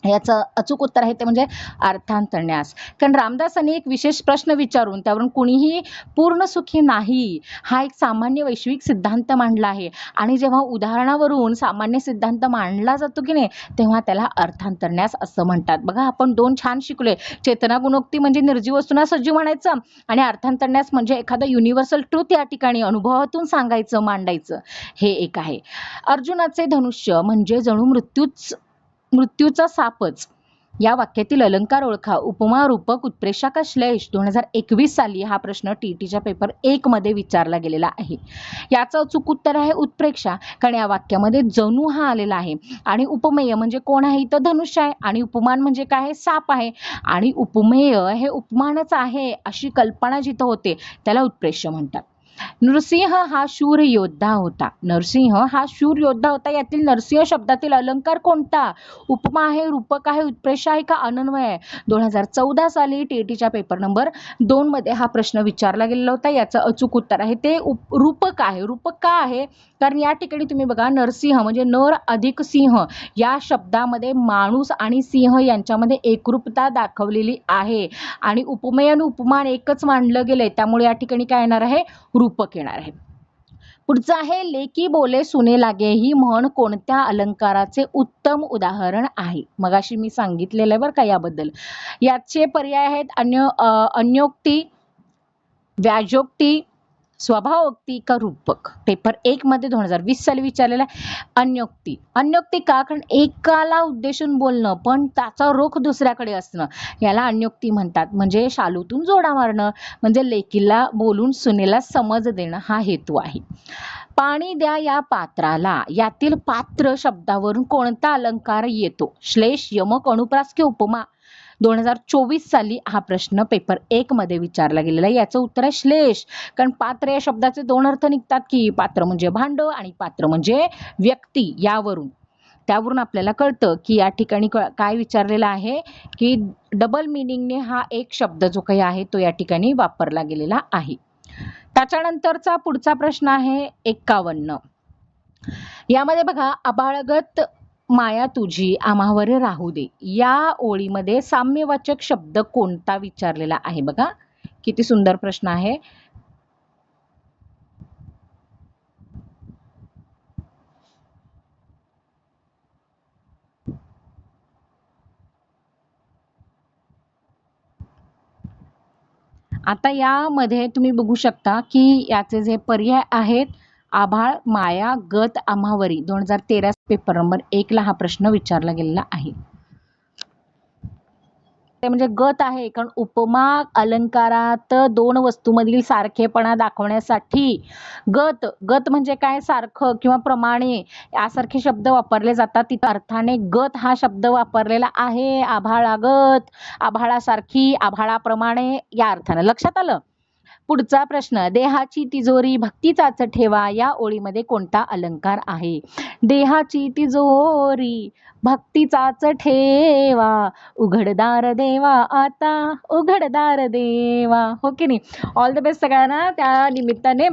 याचं अचूक उत्तर आहे ते म्हणजे अर्थांतरन्यास. कारण रामदासांनी एक विशेष प्रश्न विचारून त्यावरून कुणीही पूर्ण सुखी नाही हा एक सामान्य वैश्विक सिद्धांत मांडला आहे. आणि जेव्हा उदाहरणावरून सामान्य सिद्धांत मांडला जातो की नाही तेव्हा त्याला अर्थांतरन्यास असं म्हणतात. बघा आपण 2 छान शिकलोय. चेतना गुणोक्ती म्हणजे निर्जीव वस्तूंना सजीव म्हणायचं आणि अर्थांतरन्यास म्हणजे एखादं युनिव्हर्सल ट्रूथ या ठिकाणी अनुभवातून सांगायचं, मांडायचं. हे एक आहे. अर्जुनाचे धनुष्य म्हणजे जणू मृत्यूचा सापच या वाक्यातील अलंकार ओळखा. उपमा, रूपक, उत्प्रेक्षा का श्लेष? 2021 साली हा प्रश्न TETच्या पेपर 1 मध्ये विचारला गेलेला आहे. याचं अचूक उत्तर आहे उत्प्रेक्षा. कारण या वाक्यामध्ये जणू हा आलेला आहे आणि उपमेय म्हणजे कोण आहे? इथं धनुष्य आहे आणि उपमान म्हणजे काय आहे? साप आहे. आणि उपमेय हे उपमानच आहे अशी कल्पना जिथं होते त्याला उत्प्रेक्षा म्हणतात. नरसिंह हा शूर योद्धा होता. नरसिंह हा शूर योद्धा होता. यातील नरसिंह शब्दातील अलंकार कोणता? उपमा आहे, रूपक आहे, उत्प्रेक्षा आहे का अनन्वय आहे? 2014 साली TETच्या पेपर नंबर 2 मध्ये हा प्रश्न विचारला गेलेला होता. याचं अचूक उत्तर आहे ते रूपक आहे. रूपक का आहे? कारण या ठिकाणी तुम्ही बघा नरसिंह म्हणजे नर अधिक सिंह या शब्दामध्ये माणूस आणि सिंह यांच्यामध्ये एकरूपता दाखवलेली आहे आणि उपमेय आणि उपमान एकच मानलं गेलंय. त्यामुळे या ठिकाणी काय येणार आहे? रूपक येणार आहे. पुढचं आहे लेकी बोले सुने लागे ही म्हण कोणत्या अलंकाराचे उत्तम उदाहरण आहे? मगाशी मी सांगितलेलं आहे बरं का याबद्दल. याचे पर्याय आहेत अन्योक्ती, व्याजोक्ती, स्वभावोक्ती का रूपक? पेपर 1 मध्ये 2020 साली विचारलेला अन्योक्ती. अन्योक्ती का? कारण एकाला उद्देशून बोलणं पण त्याचा रुख दुसऱ्याकडे असणं याला अन्योक्ती म्हणतात. म्हणजे शालूतून जोडा मारणं, म्हणजे लेकीला बोलून सुनेला समज देणं हा हेतू आहे. पाणी द्या या पात्राला, यातील पात्र शब्दावरून कोणता अलंकार येतो? श्लेष, यमक, अनुप्रास की उपमा? 2024 साली हा प्रश्न पेपर 1 मध्ये विचारला गेलेला आहे. याचं उत्तर आहे श्लेष. कारण पात्र या शब्दाचे दोन अर्थ निघतात की पात्र म्हणजे भांड आणि पात्र म्हणजे व्यक्ती. त्यावरून आपल्याला कळतं की या ठिकाणी काय विचारलेलं आहे की डबल मिनिंगने हा एक शब्द जो काही आहे तो या ठिकाणी वापरला गेलेला आहे. त्याच्यानंतरचा पुढचा प्रश्न आहे 51. यामध्ये बघा, आबाळगत माया तुझी आम्हावर राहू दे या ओळीमध्ये साम्यवाचक शब्द कोणता विचारलेला आहे? बघा किती सुंदर प्रश्न आहे. आता यामध्ये तुम्ही बघू शकता की याचे जे पर्याय आहेत, आभाळ, माया, गत, आम्हावरी. 2013 पेपर नंबर 1 ला हा प्रश्न विचारला गेलेला आहे. ते म्हणजे गत आहे, कारण उपमा अलंकारात दोन वस्तूमधील सारखेपणा दाखवण्यासाठी गत गत म्हणजे काय? सारखं किंवा प्रमाणे यासारखे शब्द वापरले जातात. तिथं अर्थाने गत हा शब्द वापरलेला आहे. आभाळागत, आभाळासारखी, आभाळाप्रमाणे या अर्थानं. लक्षात आलं? पुढचा प्रश्न, देहाची तिजोरी भक्तीचाच ठेवा या ओळीमध्ये कोणता अलंकार आहे? देहाची तिजोरी भक्तीचाच ठेवा, उघडदार देवा आता, उघडदार देवा. हो की नाही? ऑल द बेस्ट सगळ्यांना त्या निमित्ताने.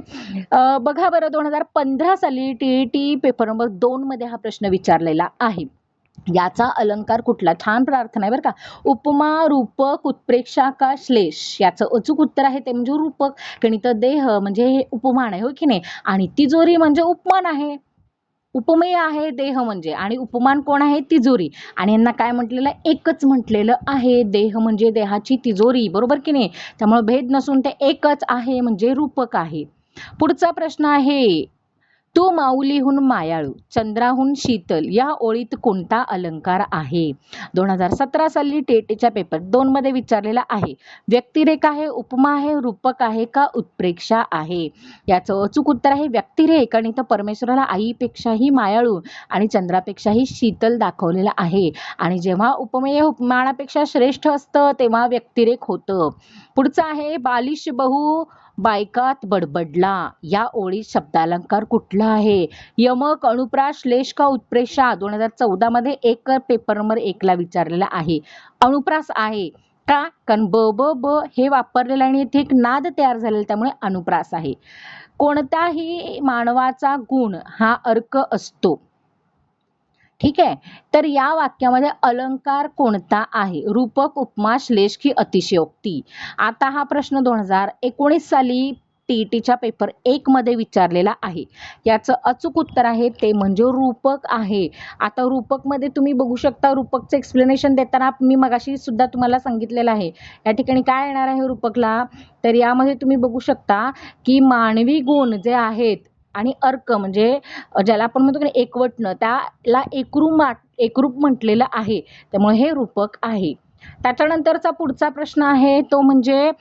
बघा बरं, 2015 साली टीईटी पेपर नंबर 2 मध्ये हा प्रश्न विचारलेला आहे. याचा अलंकार कुठला? छान प्रार्थना आहे बरं का. उपमा, रूपक, उत्प्रेक्षा का श्लेष? याचं अचूक उत्तर आहे ते म्हणजे रूपक. गणित देह म्हणजे हे उपमान आहे, हो की नाही? आणि तिजोरी म्हणजे उपमान आहे. उपमेय आहे देह म्हणजे, आणि उपमान कोण आहे? तिजोरी. आणि यांना काय म्हटलेलं आहे? एकच म्हटलेलं आहे. देह म्हणजे देहाची तिजोरी, बरोबर की नाही? त्यामुळे भेद नसून ते एकच आहे म्हणजे रूपक आहे. पुढचा प्रश्न आहे, तू माऊलीहून मायाळू, चंद्राहून शीतल या ओळीत कोणता अलंकार आहे? 2017 साली टेटच्या पेपर 2 मध्ये विचारलेला आहे. व्यक्तिरेख आहे, उपमा आहे, रूपक आहे का उत्प्रेक्षा आहे? याचं अचूक उत्तर आहे व्यक्तिरेख. आणि इथं परमेश्वराला आईपेक्षाही मायाळू आणि चंद्रापेक्षाही शीतल दाखवलेला आहे. आणि जेव्हा उपमेय उपमानापेक्षा श्रेष्ठ असतं तेव्हा व्यक्तिरेख होतं. पुढचं आहे, बालिश बहु बायकात बडबडला या ओळीत शब्दालंकार कुठला आहे? यमक, अनुप्रास, श्लेष का उत्प्रेक्षा? 2014 मध्ये एक पेपर नंबर 1 ला विचारलेला आहे. अनुप्रास आहे का? कारण ब ब ब हे वापरलेलं आणि इथे एक नाद तयार झालेला, त्यामुळे अनुप्रास आहे. कोणताही मानवाचा गुण हा अर्क असतो. ठीक आहे, तर या वाक्यामध्ये अलंकार कोणता आहे? रूपक, उपमा, श्लेष की अतिशयोक्ती? आता हा प्रश्न 2019 साली टीईटीच्या पेपर 1 मध्ये विचारलेला आहे. याचं अचूक उत्तर आहे ते म्हणजे रूपक आहे. आता रूपक मध्ये तुम्ही बघू शकता, रूपकचं एक्सप्लेनेशन देताना मी मगाशी सुद्धा तुम्हाला सांगितलेलं आहे. या ठिकाणी काय येणार आहे रूपकला? तर यामध्ये तुम्ही बघू शकता की मानवी गुण जे आहेत आणि अर्क म्हणजे ज्याला आपण म्हणतो की एकवटणं, त्याला एकरूप म्हटलेलं आहे. त्यामुळे हे रूपक आहे. त्याच्यानंतरचा पुढचा प्रश्न आहे तो म्हणजे,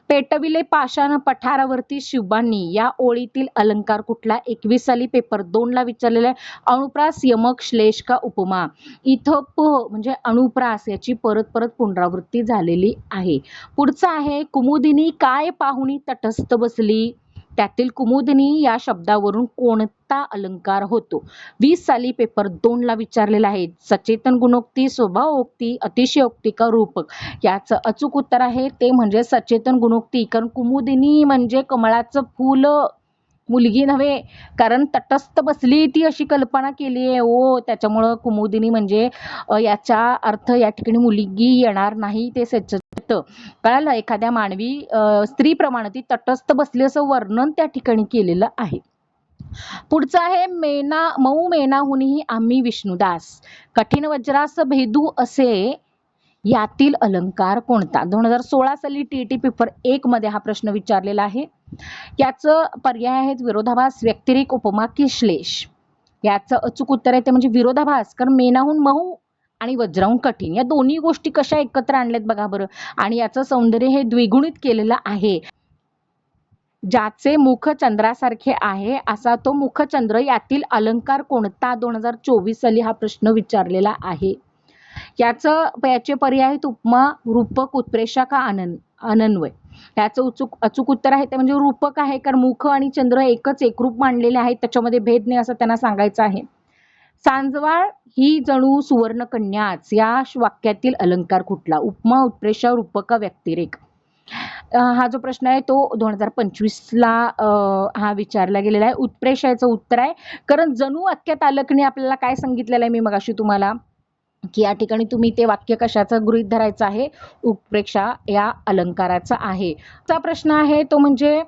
पेटविले पाषाण पठारावरती शिवबांनी या ओळीतील अलंकार कुठला? 21 साली पेपर 2 ला विचारलेला आहे. अनुप्रास, यमक, श्लेष का उपमा? इथं प म्हणजे अनुप्रास याची परत परत पुनरावृत्ती झालेली आहे. पुढचा आहे, कुमुदिनी काय पाहुणी तटस्थ बसली? त्यातील कुमुदिनी या शब्दावरून कोणता अलंकार होतो? 20 साली पेपर 2 ला विचारलेला आहे. सचेतन गुणोक्ती, स्वभावोक्ती, अतिशयोक्ती का रूपक? याचं अचूक उत्तर आहे ते म्हणजे सचेतन गुणोक्ती. कारण कुमुदिनी म्हणजे कमळाचं फूल, मुलगी नव्हे. कारण तटस्थ बसली ती अशी कल्पना केली आहे ओ, त्याच्यामुळं कुमुदिनी म्हणजे याचा अर्थ या ठिकाणी मुलगी येणार नाही, ते सचेत. कळालं? एखाद्या मानवी स्त्रीप्रमाणे ती तटस्थ बसली असं वर्णन त्या ठिकाणी केलेलं आहे. पुढचं आहे, मऊ मेनाहुनीही आम्ही विष्णुदास, कठीण वज्रास भेदू असे यातील अलंकार कोणता? 2016 साली टीईटी पेपर 1 मध्ये हा प्रश्न विचारलेला आहे. याचं पर्याय आहेत विरोधाभास, व्यतिरेक, उपमा की श्लेष. याचं अचूक उत्तर आहे ते म्हणजे विरोधाभास. कारण मेणाहून मऊ आणि वज्राहून कठीण या दोन्ही गोष्टी कशा एकत्र आणल्यात बघा बरं. आणि याचं सौंदर्य हे द्विगुणित केलेलं आहे. ज्याचे मुख चंद्रासारखे आहे असा तो मुखचंद्र यातील अलंकार कोणता? 2024 साली हा प्रश्न विचारलेला आहे. याचे पर्याय आहेत उपमा, रूपक, उत्प्रेक्षा का अनन्वय. याचं अचूक उत्तर आहे ते म्हणजे रूपक आहे. कारण मुख आणि चंद्र एकरूप मांडलेले आहेत, त्याच्यामध्ये भेद नाही असं त्यांना सांगायचं आहे. सांजवाळ ही जणू सुवर्ण कन्याच या वाक्यातील अलंकार कुठला? उपमा, उत्प्रेक्षा, रूपक का व्यतिरेक. हा जो प्रश्न आहे तो 2025ला हा विचारला गेलेला आहे. उत्प्रेक्षाचं उत्तर आहे. कारण जणू वाक्यात अलकने आपल्याला काय सांगितलेलं आहे मी मगाशी तुम्हाला, की या ठिकाणी तुम्ही ते वाक्य कशाचं गृहीत धरायचं आहे? उत्प्रेक्षा या अलंकाराचा आहे. चा प्रश्न आहे तो म्हणजे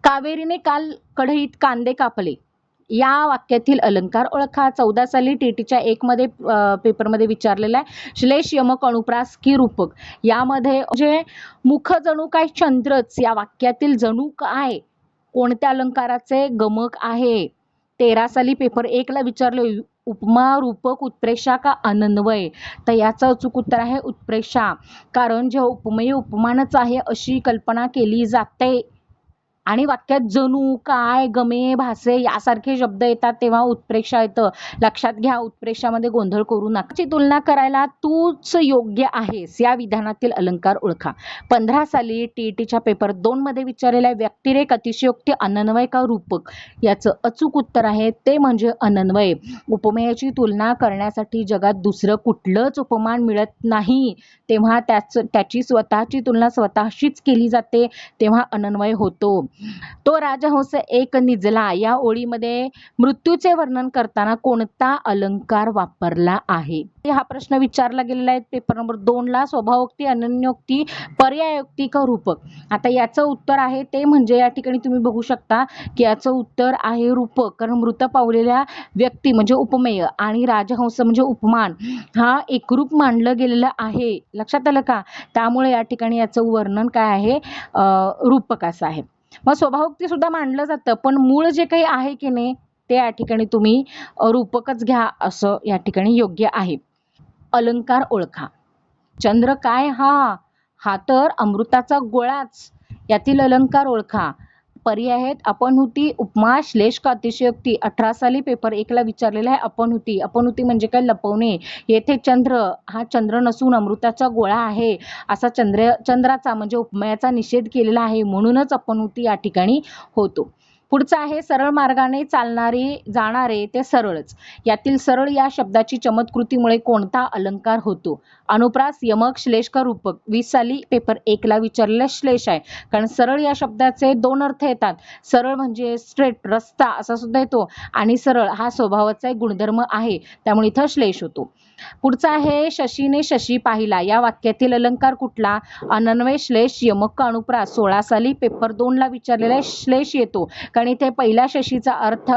कावेरीने काल कढईत कांदे कापले या वाक्यातील अलंकार ओळखा. 14 साली टीटीच्या 1 मध्ये पेपरमध्ये विचारलेला आहे. श्लेष, यमक, अनुप्रास की रूपक. यामध्ये म्हणजे मुख जणू काय चंद्रच या वाक्यातील जणू काय कोणत्या अलंकाराचे गमक आहे? 13 साली पेपर 1 ला विचारले उपमा, रूपक, उत्प्रेक्षा का अनन्वय. तर याचं अचूक उत्तर आहे उत्प्रेक्षा. कारण जे उपमेय उपमानच आहे अशी कल्पना केली जाते आणि वाक्यात जणू काय, गमे, भासे यासारखे शब्द येतात तेव्हा उत्प्रेक्षा येतं. लक्षात घ्या, उत्प्रेक्षामध्ये गोंधळ करू नका. ची तुलना करायला तूच योग्य आहेस या विधानातील अलंकार ओळखा. 15 साली टीईटीच्या पेपर 2 मध्ये विचारलेला व्यतिरेक, अतिशयोक्ती, अनन्वय का रूपक. याचं अचूक उत्तर आहे ते म्हणजे अनन्वय. उपमेयाची तुलना करण्यासाठी जगात दुसरं कुठलंच उपमान मिळत नाही, तेव्हा त्याची स्वतःची तुलना स्वतःशीच केली जाते, तेव्हा अनन्वय होतो. तो राजहंस एक निजला या ओळीमध्ये मृत्यूचे वर्णन करताना कोणता अलंकार वापरला आहे? हा प्रश्न विचारला गेलेला आहे पेपर नंबर 2 ला. स्वभावोक्ती, अनन्योक्ती, पर्यायोक्ती का रूपक. आता याचं उत्तर आहे ते म्हणजे या ठिकाणी तुम्ही बघू शकता की याचं उत्तर आहे रूपक. कारण मृत पावलेल्या व्यक्ती म्हणजे उपमेय आणि राजहंस म्हणजे उपमान हा एकरूप मानलं गेलेलं आहे. लक्षात आलं का? त्यामुळे या ठिकाणी याचं वर्णन काय आहे? रूपक असं आहे. मग स्वभावोक्ती सुद्धा मांडलं जातं, पण मूळ जे काही आहे की नाही ते या ठिकाणी तुम्ही रूपकच घ्या असं या ठिकाणी योग्य आहे. अलंकार ओळखा. चंद्र काय? हा तर अमृताचा गोळाच. यातील अलंकार ओळखा. पर्याय आहेत अपनहुती, उपमा, श्लेष का अतिशयोक्ती. 18 साली पेपर 1 ला विचारलेला आहे अपनहुती. अपनहुती म्हणजे काय? लपवणे. येथे चंद्र हा चंद्र नसून अमृताचा गोळा आहे असा चंद्राचा म्हणजे उपमेयाचा निषेध केलेला आहे, म्हणूनच अपनहुती या ठिकाणी होतो. पुढचं आहे सरळ मार्गाने जाणारे ते सरळच. यातील सरळ या शब्दाची चमत्कृतीमुळे कोणता अलंकार होतो? अनुप्रास, यमक, श्लेष का रूपक. 20 साली पेपर 1 ला विचारलेला श्लेष आहे. कारण सरळ या शब्दाचे 2 अर्थ येतात. सरळ म्हणजे स्ट्रेट, रस्ता असा सुद्धा येतो आणि सरळ हा स्वभावाचा एक गुणधर्म आहे, त्यामुळे इथं श्लेष होतो. पुढचा आहे शशीने शशी पाहिला या वाक्यातील अलंकार कुठला? अनन्वय, श्लेष, यमक का अनुप्रास. 16 साली पेपर 2 ला विचारलेला श्लेष येतो. कारण इथे पहिल्या शशीचा अर्थ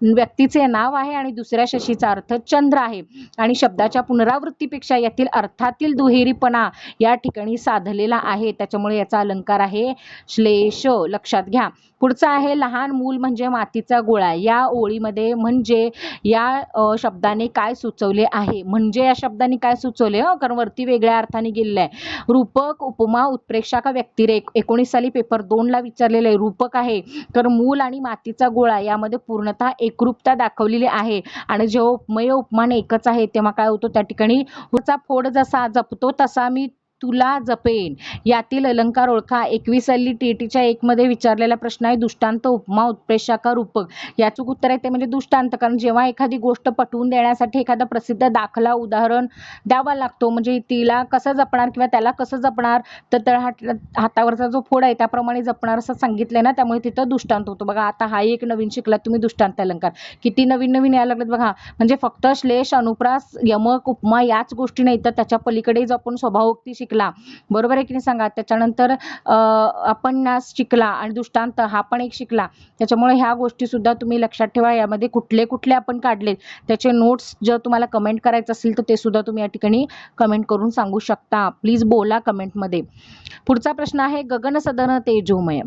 व्यक्तीचे नाव आहे आणि दुसऱ्या शशीचा अर्थ चंद्र आहे आणि शब्दाच्या पुनरावृत्तीपेक्षा यातील अर्थातील दुहेरीपणा या ठिकाणी साधलेला आहे, त्याच्यामुळे याचा अलंकार आहे श्लेष. लक्षात घ्या. पुढचा आहे लहान मूल म्हणजे मातीचा गोळा. या ओळीमध्ये म्हणजे या शब्दाने काय सुचवले आहे? म्हणजे या शब्दाने काय सुचवले? कारण वरती वेगळ्या अर्थाने गेलेलं आहे. रूपक, उपमा, उत्प्रेक्षा का व्यतिरेक. 19 साली पेपर 2 ला विचारलेलं आहे. रूपक आहे कारण मूल आणि मातीचा गोळा यामध्ये पूर्णतः एकरूपता दाखवलेली आहे आणि जेव्हा उपमेय उपमान एकच आहे तेव्हा काय होतं त्या ठिकाणी फोड जसा जपतो तसा मी तुला जपेन. यातील अलंकार ओळखा. 21 साली टीईटीच्या 1 मध्ये विचारलेला प्रश्न आहे दृष्टांत, उपमा, उत्प्रेक्षा का रूपक. याचं उत्तर आहे ते म्हणजे दृष्टांत. कारण जेव्हा एखादी गोष्ट पटवून देण्यासाठी एखादा प्रसिद्ध दाखला उदाहरण द्यावा लागतो, म्हणजे तिला कसं जपणार किंवा त्याला कसं जपणार, तर हातावरचा जो फोड आहे त्याप्रमाणे जपणार असं सांगितलंय ना, त्यामुळे तिथं दृष्टांत होतो. बघा आता हा एक नवीन शिकला तुम्ही दृष्टांत अलंकार. किती नवीन नवीन यायला लागलेत बघा. म्हणजे फक्त श्लेष, अनुप्रास, यमक, उपमा याच गोष्टी नाही तर त्याच्या पलीकडेच आपण स्वभावोक्ती शिकला, बरोबर आहे की नाही सांगा. त्याच्यानंतर अपन्यास शिकला आणि दृष्टांत हा पण एक शिकला. त्याच्यामुळे ह्या गोष्टी सुद्धा तुम्ही लक्षात ठेवा. यामध्ये कुठले कुठले आपण काढले त्याचे नोट्स जर तुम्हाला कमेंट करायचं असेल तर ते सुद्धा तुम्ही या ठिकाणी कमेंट करून सांगू शकता. प्लीज बोला कमेंटमध्ये. पुढचा प्रश्न आहे गगन सदन तेजोमय.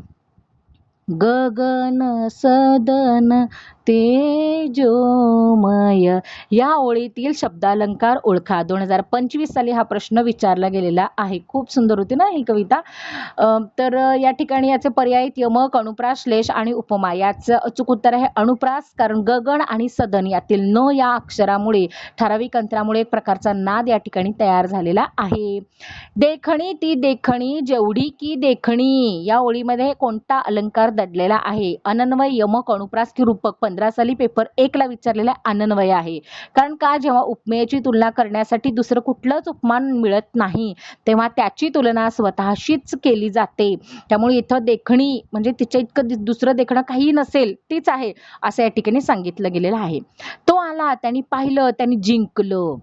गगन सदन तेजोमय या ओळीतील शब्दालंकार ओळखा. 2025 साली हा प्रश्न विचारला गेलेला आहे. खूप सुंदर होती ना ही कविता. तर या ठिकाणी याचे पर्याय यमक, अनुप्रास, श्लेष आणि उपमा. याचं अचूक उत्तर आहे अनुप्रास, कारण गगन आणि सदन यातील न या अक्षरामुळे ठराविक अंतरामुळे एक प्रकारचा नाद या ठिकाणी तयार झालेला आहे. देखणी ती देखणी जेवढी की देखणी या ओळीमध्ये कोणता अलंकार दडलेला आहे? अनन्वय, यमक, अनुप्रास की रूपक? 15 साली पेपर 1 ला विचारलेला अनन्वय आहे. कारण का जेव्हा उपमेयाची तुलना करण्यासाठी दुसरं कुठलंच उपमान मिळत नाही तेव्हा त्याची तुलना स्वतःशीच केली जाते. त्यामुळे इथं देखणी म्हणजे तिच्या इतकं दुसरं देखणं काही नसेल, तीच आहे असं या ठिकाणी सांगितलं गेलेलं आहे. तो आला, त्यांनी पाहिलं, त्यांनी जिंकलं.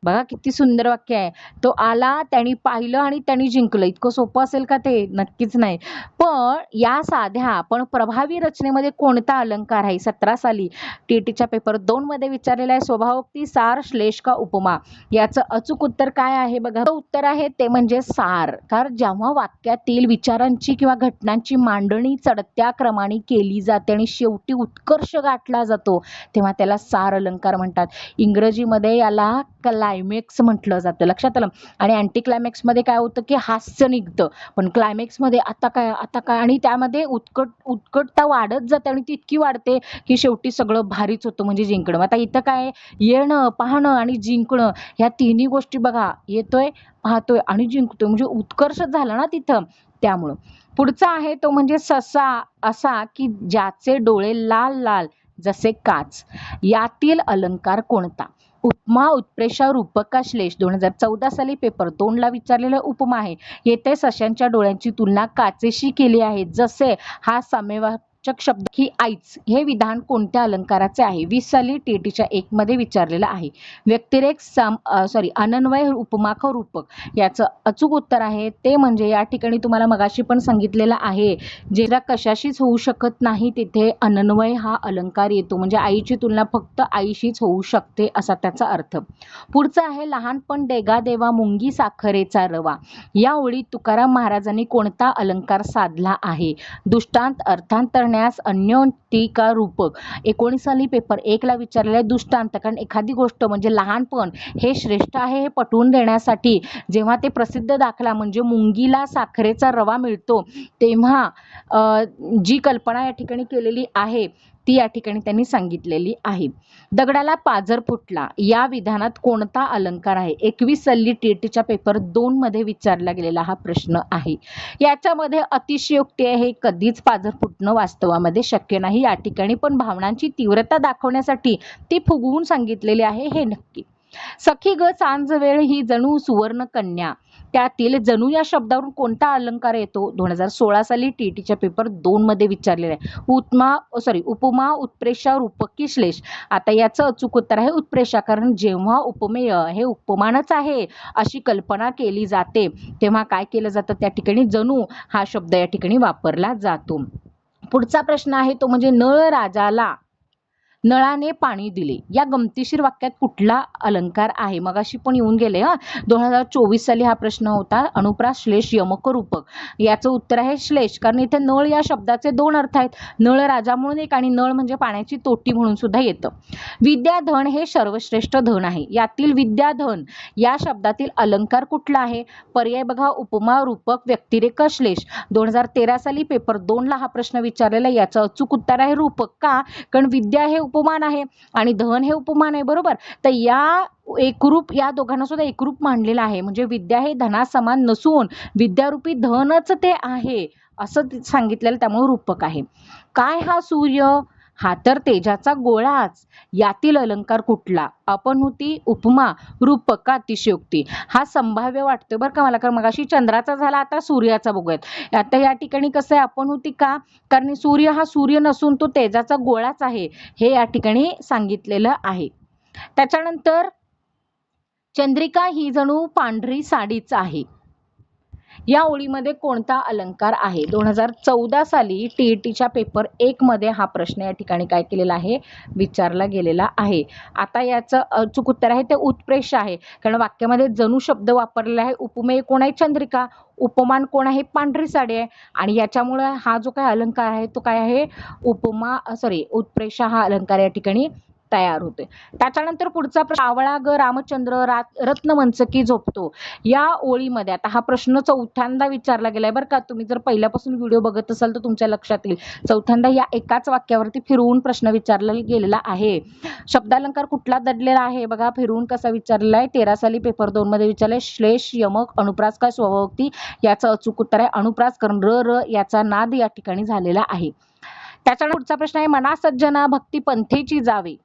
बघा किती सुंदर वाक्य आहे. तो आला, त्यांनी पाहिलं आणि त्यांनी जिंकलं. इतकं सोपं असेल का ते? नक्कीच नाही. पण या साध्या पण प्रभावी रचनेमध्ये कोणता अलंकार आहे? 17 साली टीटीच्या पेपर 2 मध्ये विचारलेला आहे. स्वभावोक्ती, सार, श्लेष का उपमा? याचं अचूक उत्तर काय आहे बघा. उत्तर आहे ते म्हणजे सार. कारण जेव्हा वाक्यातील विचारांची किंवा घटनांची मांडणी चढत्या क्रमाने केली जाते आणि शेवटी उत्कर्ष गाठला जातो तेव्हा त्याला सार अलंकार म्हणतात. इंग्रजीमध्ये याला क्लायमॅक्स म्हटलं जातं. लक्षात आलं. आणि अँटी क्लायमॅक्स मध्ये काय होतं की हास्य निघतं, पण क्लायमॅक्स मध्ये आता काय आता काय आणि त्यामध्ये उत्कटता वाढत जाते आणि ती इतकी वाढते की शेवटी सगळं भारीच होतं म्हणजे जिंकणं. आता इथं काय येणं, पाहणं आणि जिंकणं ह्या तिन्ही गोष्टी बघा, येतोय, पाहतोय आणि जिंकतोय म्हणजे उत्कर्ष झाला ना तिथं. त्यामुळं पुढचा आहे तो म्हणजे ससा असा की ज्याचे डोळे लाल लाल जसे काच. यातील अलंकार कोणता? उपमा, उत्प्रेषा, रूपक का श्लेष? 2014 साली पेपर 2 ला विचारलेला उपमा आहे. येथे सशांच्या डोळ्यांची तुलना काचेशी केली आहे. जसे हा साम्यवाचक शब्द ही आईच हे विधान कोणत्या अलंकाराचे आहे? 20 साली टीटीच्या 1 मध्ये विचारलेलं आहे. व्यतिरेक, अनन्वय, उपमा का रूपक? याचं अचूक उत्तर आहे ते म्हणजे या ठिकाणी तुम्हाला मगाशी पण सांगितलेलं आहे, जेव्हा कशाशीच होऊ शकत नाही तिथे अनन्वय हा अलंकार येतो. म्हणजे आईची तुलना फक्त आईशीच होऊ शकते असा त्याचा अर्थ. पुढचा आहे लहानपण डेगा देवा मुंगी साखरेचा रवा. या ओळीत तुकाराम महाराजांनी कोणता अलंकार साधला आहे? दृष्टांत, अर्थांतरण्यास, अन्योन्यती का रूपक? 19 साली पेपर 1 ला विचारलेला दृष्टांत. कारण एखादी गोष्ट म्हणजे लहानपण हे श्रेष्ठ आहे हे पटवून देण्यासाठी जेव्हा ते प्रसिद्ध दाखला म्हणजे मुंगीला साखरेचा रवा मिळतो तेव्हा जी कल्पना या ठिकाणी केलेली आहे ती या ठिकाणी त्यांनी सांगितलेली आहे. दगडाला पाझर फुटला या विधानात कोणता अलंकार आहे? 21 साली टीटीच्या पेपर 2 मध्ये विचारला गेलेला हा प्रश्न आहे. याच्यामध्ये अतिशयोक्ती आहे. कधीच पाझर फुटणं वास्तवामध्ये शक्य नाही. या ठिकाणी पण भावनांची तीव्रता दाखवण्यासाठी ती फुगवून सांगितलेली आहे हे नक्की. सखी ग सांज वेळ ही जणू सुवर्ण कन्या. त्यातील जणू या शब्दावरून कोणता अलंकार येतो? 2016 साली टीटीच्या पेपर 2 मध्ये विचारलेला आहे. उपमा, उत्प्रेषा, रूपक की श्लेष? आता याचं अचूक उत्तर आहे उत्प्रेषा. कारण जेव्हा उपमेय हे उपमानच आहे अशी कल्पना केली जाते तेव्हा काय केलं जातं त्या ठिकाणी जणू हा शब्द या ठिकाणी वापरला जातो. पुढचा प्रश्न आहे तो म्हणजे नळ राजाला नळाने पाणी दिले या गमतीशीर वाक्यात कुठला अलंकार आहे? मगाशी पण येऊन गेले 2024 साली हा प्रश्न होता. अनुप्रास, श्लेष, यमक, रूपक? याचं उत्तर आहे श्लेष. कारण इथे नळ या शब्दाचे 2 अर्थ आहेत. नळ राजा म्हणून एक आणि नळ म्हणजे पाण्याची तोटी म्हणून सुद्धा येतं. विद्याधन हे सर्वश्रेष्ठ धन आहे. यातील विद्याधन या शब्दातील अलंकार कुठला आहे? पर्याय बघा उपमा, रूपक, व्यतिरेक, श्लेष? 2013 साली पेपर 2 ला हा प्रश्न विचारलेला. याचं अचूक उत्तर आहे रूपक. का? कारण विद्या हे उपमान आहे आणि धन हे उपमान आहे, बरोबर. तर या एकरूप या दोघांना सुद्धा एकरूप मानलेलं आहे. म्हणजे विद्या हे धनासमान नसून विद्यारूपी धनच ते आहे असं सांगितलेलं, त्यामुळे रूपक आहे. काय हा सूर्य? हा तर तेजाचा गोळाच. यातील अलंकार कुठला? अपनहुती, उपमा, रूपक का अतिशयोक्ती? हा संभाव्य वाटतोय बरं का मला, कारण मगाशी चंद्राचा झाला आता सूर्याचा बघूयात. आता या ठिकाणी कसं आहे अपनहुती का? कारण सूर्य हा सूर्य नसून तो तेजाचा गोळाच आहे हे या ठिकाणी सांगितलेलं आहे. त्याच्यानंतर चंद्रिका ही जणू पांढरी साडीच आहे. या ओळीमध्ये कोणता अलंकार आहे? 2014 साली टीईटीच्या पेपर 1 मध्ये हा प्रश्न या ठिकाणी काय केलेला आहे? विचारला गेलेला आहे. आता याचं अचूक उत्तर आहे ते उत्प्रेष आहे. कारण वाक्यामध्ये जणू शब्द वापरलेला आहे. उपमेय कोण आहे? चंद्रिका. उपमान कोण आहे? पांढरी साडी आहे. आणि याच्यामुळे हा जो काय अलंकार आहे तो काय आहे? उत्प्रेष हा अलंकार या ठिकाणी तयार होते. त्याच्यानंतर पुढचा प्रश्न, आवळा ग रामचंद्र रत्नमंचकी झोपतो. या ओळीमध्ये आता हा प्रश्न चौथ्यांदा विचारला गेलाय बरं का. तुम्ही जर पहिल्यापासून व्हिडिओ बघत असाल तर तुमच्या लक्षात येईल. चौथ्यांदा या एकाच वाक्यावरती फिरवून प्रश्न विचारला गेलेला आहे. शब्दालंकार कुठला दडलेला आहे बघा, फिरवून कसा विचारलेला आहे? 13 साली पेपर 2 मध्ये विचारलाय. श्लेष, यमक, अनुप्रास काय स्वभावोक्ती? याचं अचूक उत्तर आहे अनुप्रास, कारण र याचा नाद या ठिकाणी झालेला आहे. त्याच्यानंतर पुढचा प्रश्न आहे, मना सज्जना भक्ती पंथेची जावे.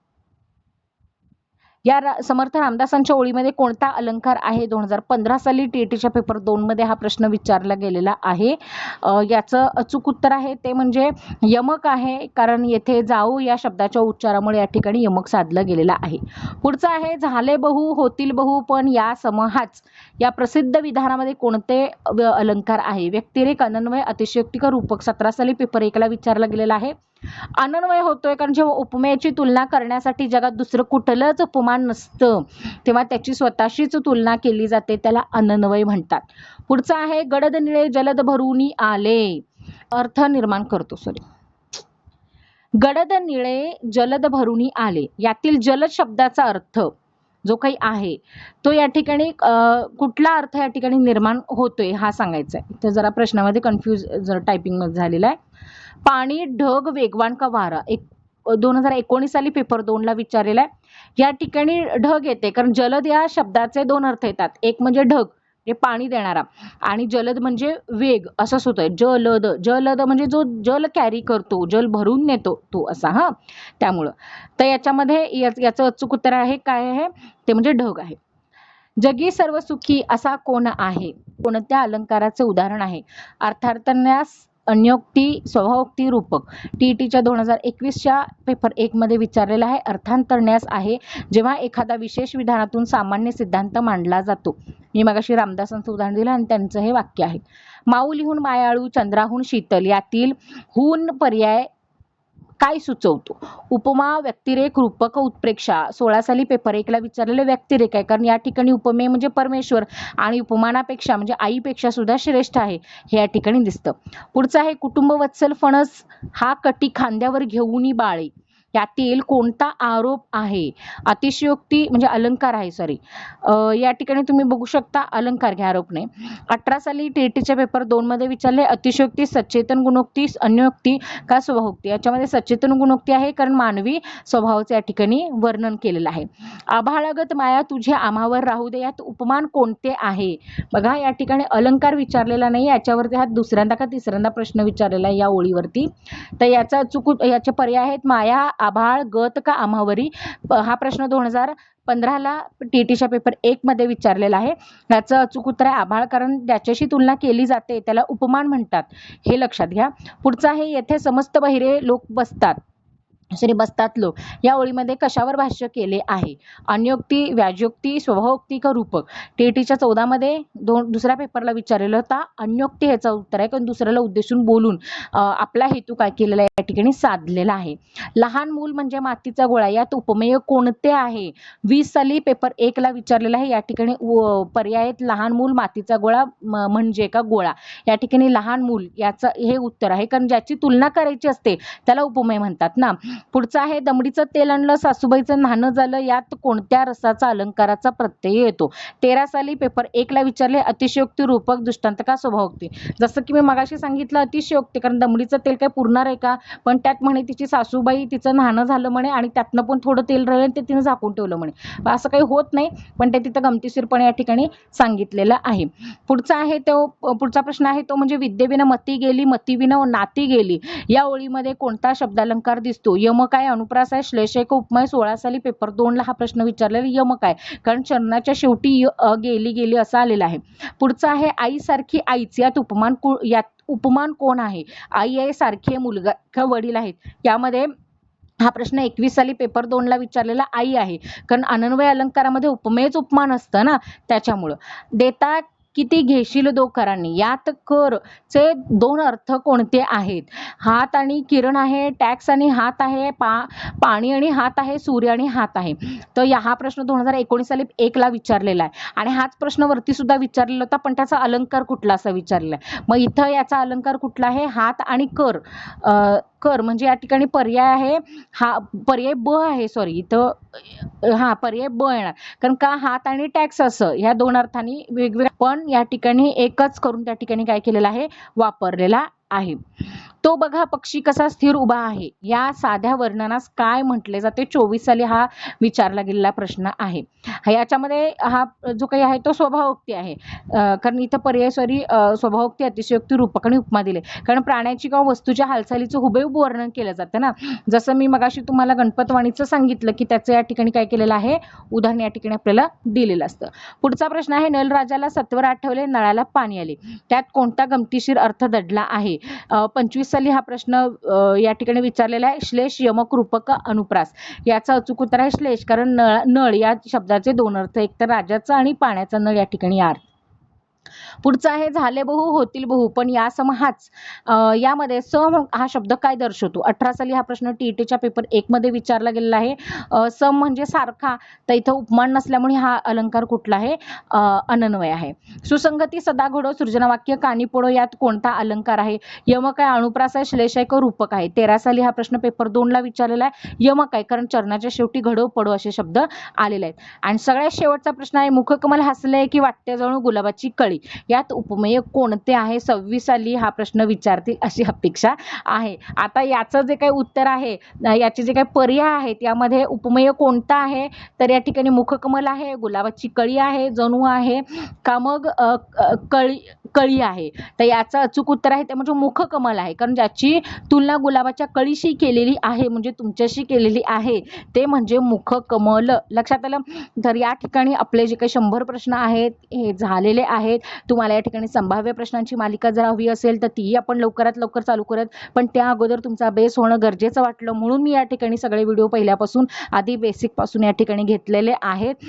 या समर्थ रामदासांच्या ओळीमध्ये कोणता अलंकार आहे? 2015 साली टीईटीच्या पेपर 2 मध्ये हा प्रश्न विचारला गेलेला आहे. याचं अचूक उत्तर आहे ते म्हणजे यमक आहे, कारण येथे जाऊ या शब्दाच्या उच्चारामुळे या ठिकाणी यमक साधलं गेलेला आहे. पुढचं आहे, झाले बहु होतील बहु पण या समहाच. या प्रसिद्ध विधानामध्ये कोणते अलंकार आहे? व्यक्तिरेक, अनन्वय, अतिशयोक्ती का रूपक? 17 साली पेपर 1 ला विचारला गेलेला आहे. अनन्वय होतोय, कारण जेव्हा उपमेयाची तुलना करण्यासाठी जगात दुसरं कुठलंच उपमान नसतं तेव्हा त्याची स्वतःशीच तुलना केली जाते, त्याला अनन्वय म्हणतात. पुढचं आहे, गडद निळे जलद भरूनी आले. अर्थ निर्माण करतो. गडद निळे जलद भरूनी आले यातील जलद शब्दाचा अर्थ जो काही आहे तो या ठिकाणी कुठला अर्थ या ठिकाणी निर्माण होतोय हा सांगायचा आहे. तर जरा प्रश्नामध्ये कन्फ्यूज जर टायपिंग मध्ये झालेला आहे. पाणी, ढग, वेगवान का वारा? 2019 साली पेपर 2 ला विचारलेला आहे. या ठिकाणी ढग येते, कारण जलद या शब्दाचे 2 अर्थ येतात. एक म्हणजे ढग, हे पाणी देणारा, आणि जलद म्हणजे वेग, असंच होतंय. जलद, जलद म्हणजे जो जल कॅरी करतो, जल भरून नेतो तो असा. हा, त्यामुळं तर याच्यामध्ये याचं अचूक उत्तर आहे काय आहे ते म्हणजे ढग आहे. जगी सर्व सुखी असा कोण आहे? कोणत्या अलंकाराचे उदाहरण आहे? अर्थार्थन्यास, अन्योक्ती, स्वभावोक्ती, रूपक. टीईटीच्या 2021च्या पेपर 1 मध्ये विचारलेला आहे. अर्थांतरण्यास आहे जेव्हा एखादा विशेष विधानातून सामान्य सिद्धांत मांडला जातो. मी मगाशी रामदासांचं उदाहरण दिलं आणि त्यांचं हे वाक्य आहे. माऊलीहून मायाळू, चंद्राहून शीतल यातील हून पर्याय काय सुचवतो? उपमा, व्यक्तिरेक, रूपक, उत्प्रेक्षा. 16 साली पेपर 1 ला विचारलेले व्यक्तिरेक आहे, कारण या ठिकाणी उपमेय म्हणजे परमेश्वर आणि उपमानापेक्षा म्हणजे आईपेक्षा सुद्धा श्रेष्ठ आहे हे या ठिकाणी दिसतं. पुढचं आहे, कुटुंब वत्सल फणस हा कटी खांद्यावर घेऊनी बाळे. यातील कोणता आरोप आहे? अतिशयोक्ती म्हणजे अलंकार आहे. या ठिकाणी तुम्ही बघू शकता अलंकार घ्या, आरोप नाही. 18 साली टीईटीच्या पेपर 2 मध्ये विचारले. अतिशयोक्ती, सचेतन गुणोक्ती, अन्योक्ती का स्वभावोक्ती? याच्यामध्ये सचेतन गुणोक्ती आहे, कारण मानवी स्वभावाचे या ठिकाणी वर्णन केलेलं आहे. आभाळगत माया तुझे आम्हावर राहू दे. यात उपमान कोणते आहे? बघा, या ठिकाणी अलंकार विचारलेला नाही, याच्यावरती हा दुसऱ्यांदा का तिसऱ्यांदा प्रश्न विचारलेला आहे या ओळीवरती. तर याचा याचे पर्याय आहेत माया, आभाळ, गत का आम्हावरी. हा प्रश्न 2015 ला टीईटीच्या पेपर 1 मध्ये विचारलेला आहे. याचं अचूक उत्तर आहे आभाळ, कारण ज्याच्याशी तुलना केली जाते त्याला उपमान म्हणतात, हे लक्षात घ्या. पुढचं आहे, येथे समस्त बहिरे लोक बसतात लोक. या ओळीमध्ये कशावर भाष्य केले आहे? अन्योक्ती, व्याजोक्ती, स्वभावोक्ती का रूपक? टीईटीच्या 14 मध्ये दुसऱ्या पेपरला विचारलेलं होता अन्योक्ती ह्याचं उत्तर आहे, कारण दुसऱ्याला उद्देशून बोलून आपला हेतू काय केलेला आहे या ठिकाणी साधलेला आहे. लहान मूल म्हणजे मातीचा गोळा. यात उपमेय कोणते आहे? 20 साली पेपर 1 ला विचारलेला आहे. या ठिकाणी पर्यायात लहान मूल, मातीचा गोळा म्हणजे का गोळा. या ठिकाणी लहान मूल याचं हे उत्तर आहे, कारण ज्याची तुलना करायची असते त्याला उपमेय म्हणतात ना. पुढचं आहे, दमडीचं तेल आणलं सासूबाईचं न्हाणं झालं. यात कोणत्या रसाचा अलंकाराचा प्रत्यय येतो? 13 साली पेपर 1 ला विचारले. अतिशयोक्ती, रूपक, दृष्टांत का स्वभावोक्ती? जसं की मी मगाशी सांगितलं अतिशयोक्ती, कारण दमडीचं तेल काय पुरणार आहे का? पण त्यात म्हणे तिची सासूबाई तिचं न्हाणं झालं म्हणे आणि त्यातनं पण थोडं तेल राहिलं ते तिनं झाकून ठेवलं म्हणे. असं काही होत नाही, पण ते तिथं गमतीशीरपणे या ठिकाणी सांगितलेलं आहे. पुढचा आहे तो पुढचा प्रश्न आहे तो म्हणजे विद्येविना मती गेली, मतीविना नाती गेली. या ओळीमध्ये कोणता शब्दालंकार दिसतो? यमक आहे, अनुप्रास आहे, श्लेष आहे, उपमा आहे. 16 साली पेपर 2 ला हा प्रश्न विचारलेला यमक आहे, कारण चरणाच्या शेवटी गेली गेली असं आलेलं आहे. पुढचा आहे, आई सारखी आईच. यात उपमान कोण आहे? आई आहे, सारखी आहे, मुलगा वडील आहेत. यामध्ये हा प्रश्न 21 साली पेपर 2 ला विचारलेला आई आहे, कारण अनन्वय अलंकारामध्ये उपमेयच उपमान असतं ना, त्याच्यामुळं. देता किती घेशील दोकरांनी, यात कर चे दोन अर्थ कोणते आहेत? हात आणि किरण आहे, टॅक्स आणि हात आहे, पाणी आणि हात आहे, सूर्य आणि हात आहे. तर हा प्रश्न 2019 साली 1 ला विचारलेला आहे आणि हाच प्रश्न वरती सुद्धा विचारलेला होता, पण त्याचा अलंकार कुठला असा विचारलेला आहे. मग इथं याचा अलंकार कुठला आहे? हात आणि कर. कर म्हणजे या ठिकाणी पर्याय आहे, हा पर्याय ब आहे, सॉरी इथं हा पर्याय ब येणार, कारण का हात आणि टॅक्स असं ह्या दोन अर्थांनी वेगवेगळ्या, पण या ठिकाणी एकच करून त्या ठिकाणी काय केलेलं आहे? वापरलेला आहे. तो बघा पक्षी कसा स्थिर उभा आहे, या साध्या वर्णनास काय म्हटले जाते? 24 साली हा विचारला गेलेला प्रश्न आहे. याच्यामध्ये हा जो काही आहे तो स्वभावोक्ती आहे, कारण इथं पर्याय सॉरी स्वभावोक्ती, अतिशयोक्ती, रूपक आणि उपमा दिले, कारण प्राण्याची किंवा वस्तूच्या हालचालीचं हुबेहूब वर्णन केलं जातं ना. जसं मी मगाशी तुम्हाला गणपतवाणीचं सांगितलं की त्याचं या ठिकाणी काय केलेलं आहे? उदाहरण या ठिकाणी आपल्याला दिलेलं असतं. पुढचा प्रश्न आहे, नलराजाला सत्वर आठवले, नळाला पाणी आले, त्यात कोणता गमतीशीर अर्थ दडला आहे? 25 साली हा प्रश्न या ठिकाणी विचारलेला आहे. श्लेष, यमक, रूपक, अनुप्रास. याचं अचूक उत्तर आहे श्लेष, कारण नळ या शब्दाचे दोन अर्थ, एक तर राजाचा आणि पाण्याचा नळ या ठिकाणी अर्थ. पुढचा आहे, झाले बहु होतील बहु, पण या सम हाच, यामध्ये सम हा शब्द काय दर्शवतो? 18 साली हा प्रश्न टीईटीच्या पेपर 1 मध्ये विचारला गेलेला आहे. सम म्हणजे सारखा, तर इथं उपमान नसल्यामुळे हा अलंकार कुठला आहे? अनन्वय आहे. सुसंगती, सदा घडो, सृजनवाक्य, कानी पडो, यात कोणता अलंकार आहे? यमक आहे, अनुप्रास आहे, श्लेष आहे, रूपक आहे. 13 साली हा प्रश्न पेपर 2 ला विचारलेला आहे. यमक आहे, कारण चरणाच्या शेवटी घडो पडो असे शब्द आलेले आहेत. आणि सगळ्यात शेवटचा प्रश्न आहे, मुखकमल हसले की वाटते जणू गुलाबाची कळी, यात उपमेय कोणते आहे? 26 साली हा प्रश्न विचारतील अशी अपेक्षा आहे. आता याचं जे काही उत्तर आहे, याचे जे काही पर्याय आहेत, यामध्ये उपमेय कोणता आहे? तर या ठिकाणी मुखकमल आहे, गुलाबाची कळी आहे, जणू आहे, का मग कळी आहे. तर याचं अचूक उत्तर आहे ते म्हणजे मुखकमल आहे, कारण ज्याची तुलना गुलाबाच्या कळीशी केलेली आहे, म्हणजे तुमच्याशी केलेली आहे, ते म्हणजे मुखकमल. लक्षात आलं? तर या ठिकाणी आपले जे काही 100 प्रश्न आहेत हे झालेले आहेत. तुम्हाला या ठिकाणी संभाव्य प्रश्नांची मालिका जर हवी असेल तर तीही आपण लवकरात लवकर चालू करत, पण त्या अगोदर तुमचा बेस होणं गरजेचं वाटलं, म्हणून मी या ठिकाणी सगळे व्हिडिओ पहिल्यापासून आधी बेसिक पासून या ठिकाणी घेतलेले आहेत.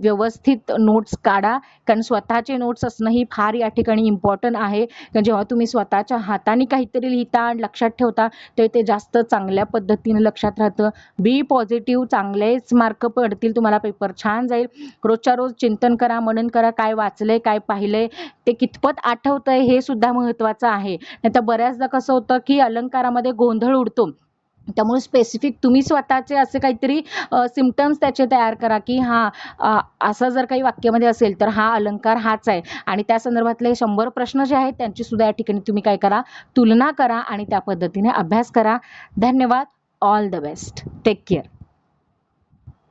व्यवस्थित नोट्स काढा, कारण स्वतःचे नोट्स असणं ही फार या ठिकाणी इम्पॉर्टंट आहे. कारण जेव्हा तुम्ही स्वतःच्या हाताने काहीतरी लिहिता, लक्षात ठेवता, ते जास्त चांगल्या पद्धतीने लक्षात राहतं. बी पॉझिटिव्ह, चांगलेच मार्क पडतील तुम्हाला, पेपर छान जाईल. रोजच्या रोज चिंतन करा, मनन करा, काय वाचलंय, काय पाहिलंय, ते कितपत आठवतंय हे सुद्धा महत्त्वाचं आहे. नाहीतर बऱ्याचदा कसं होतं की अलंकारामध्ये गोंधळ उडतो, त्यामुळे स्पेसिफिक तुम्ही स्वतःचे असे काहीतरी सिम्पटम्स त्याचे तयार करा की असं जर काही वाक्यामध्ये असेल तर हा अलंकार हाच आहे, आणि त्या संदर्भातले 100 प्रश्न जे आहेत त्यांची सुद्धा या ठिकाणी तुम्ही काय करा? तुलना करा आणि त्या पद्धतीने अभ्यास करा. धन्यवाद. All the best. Take care.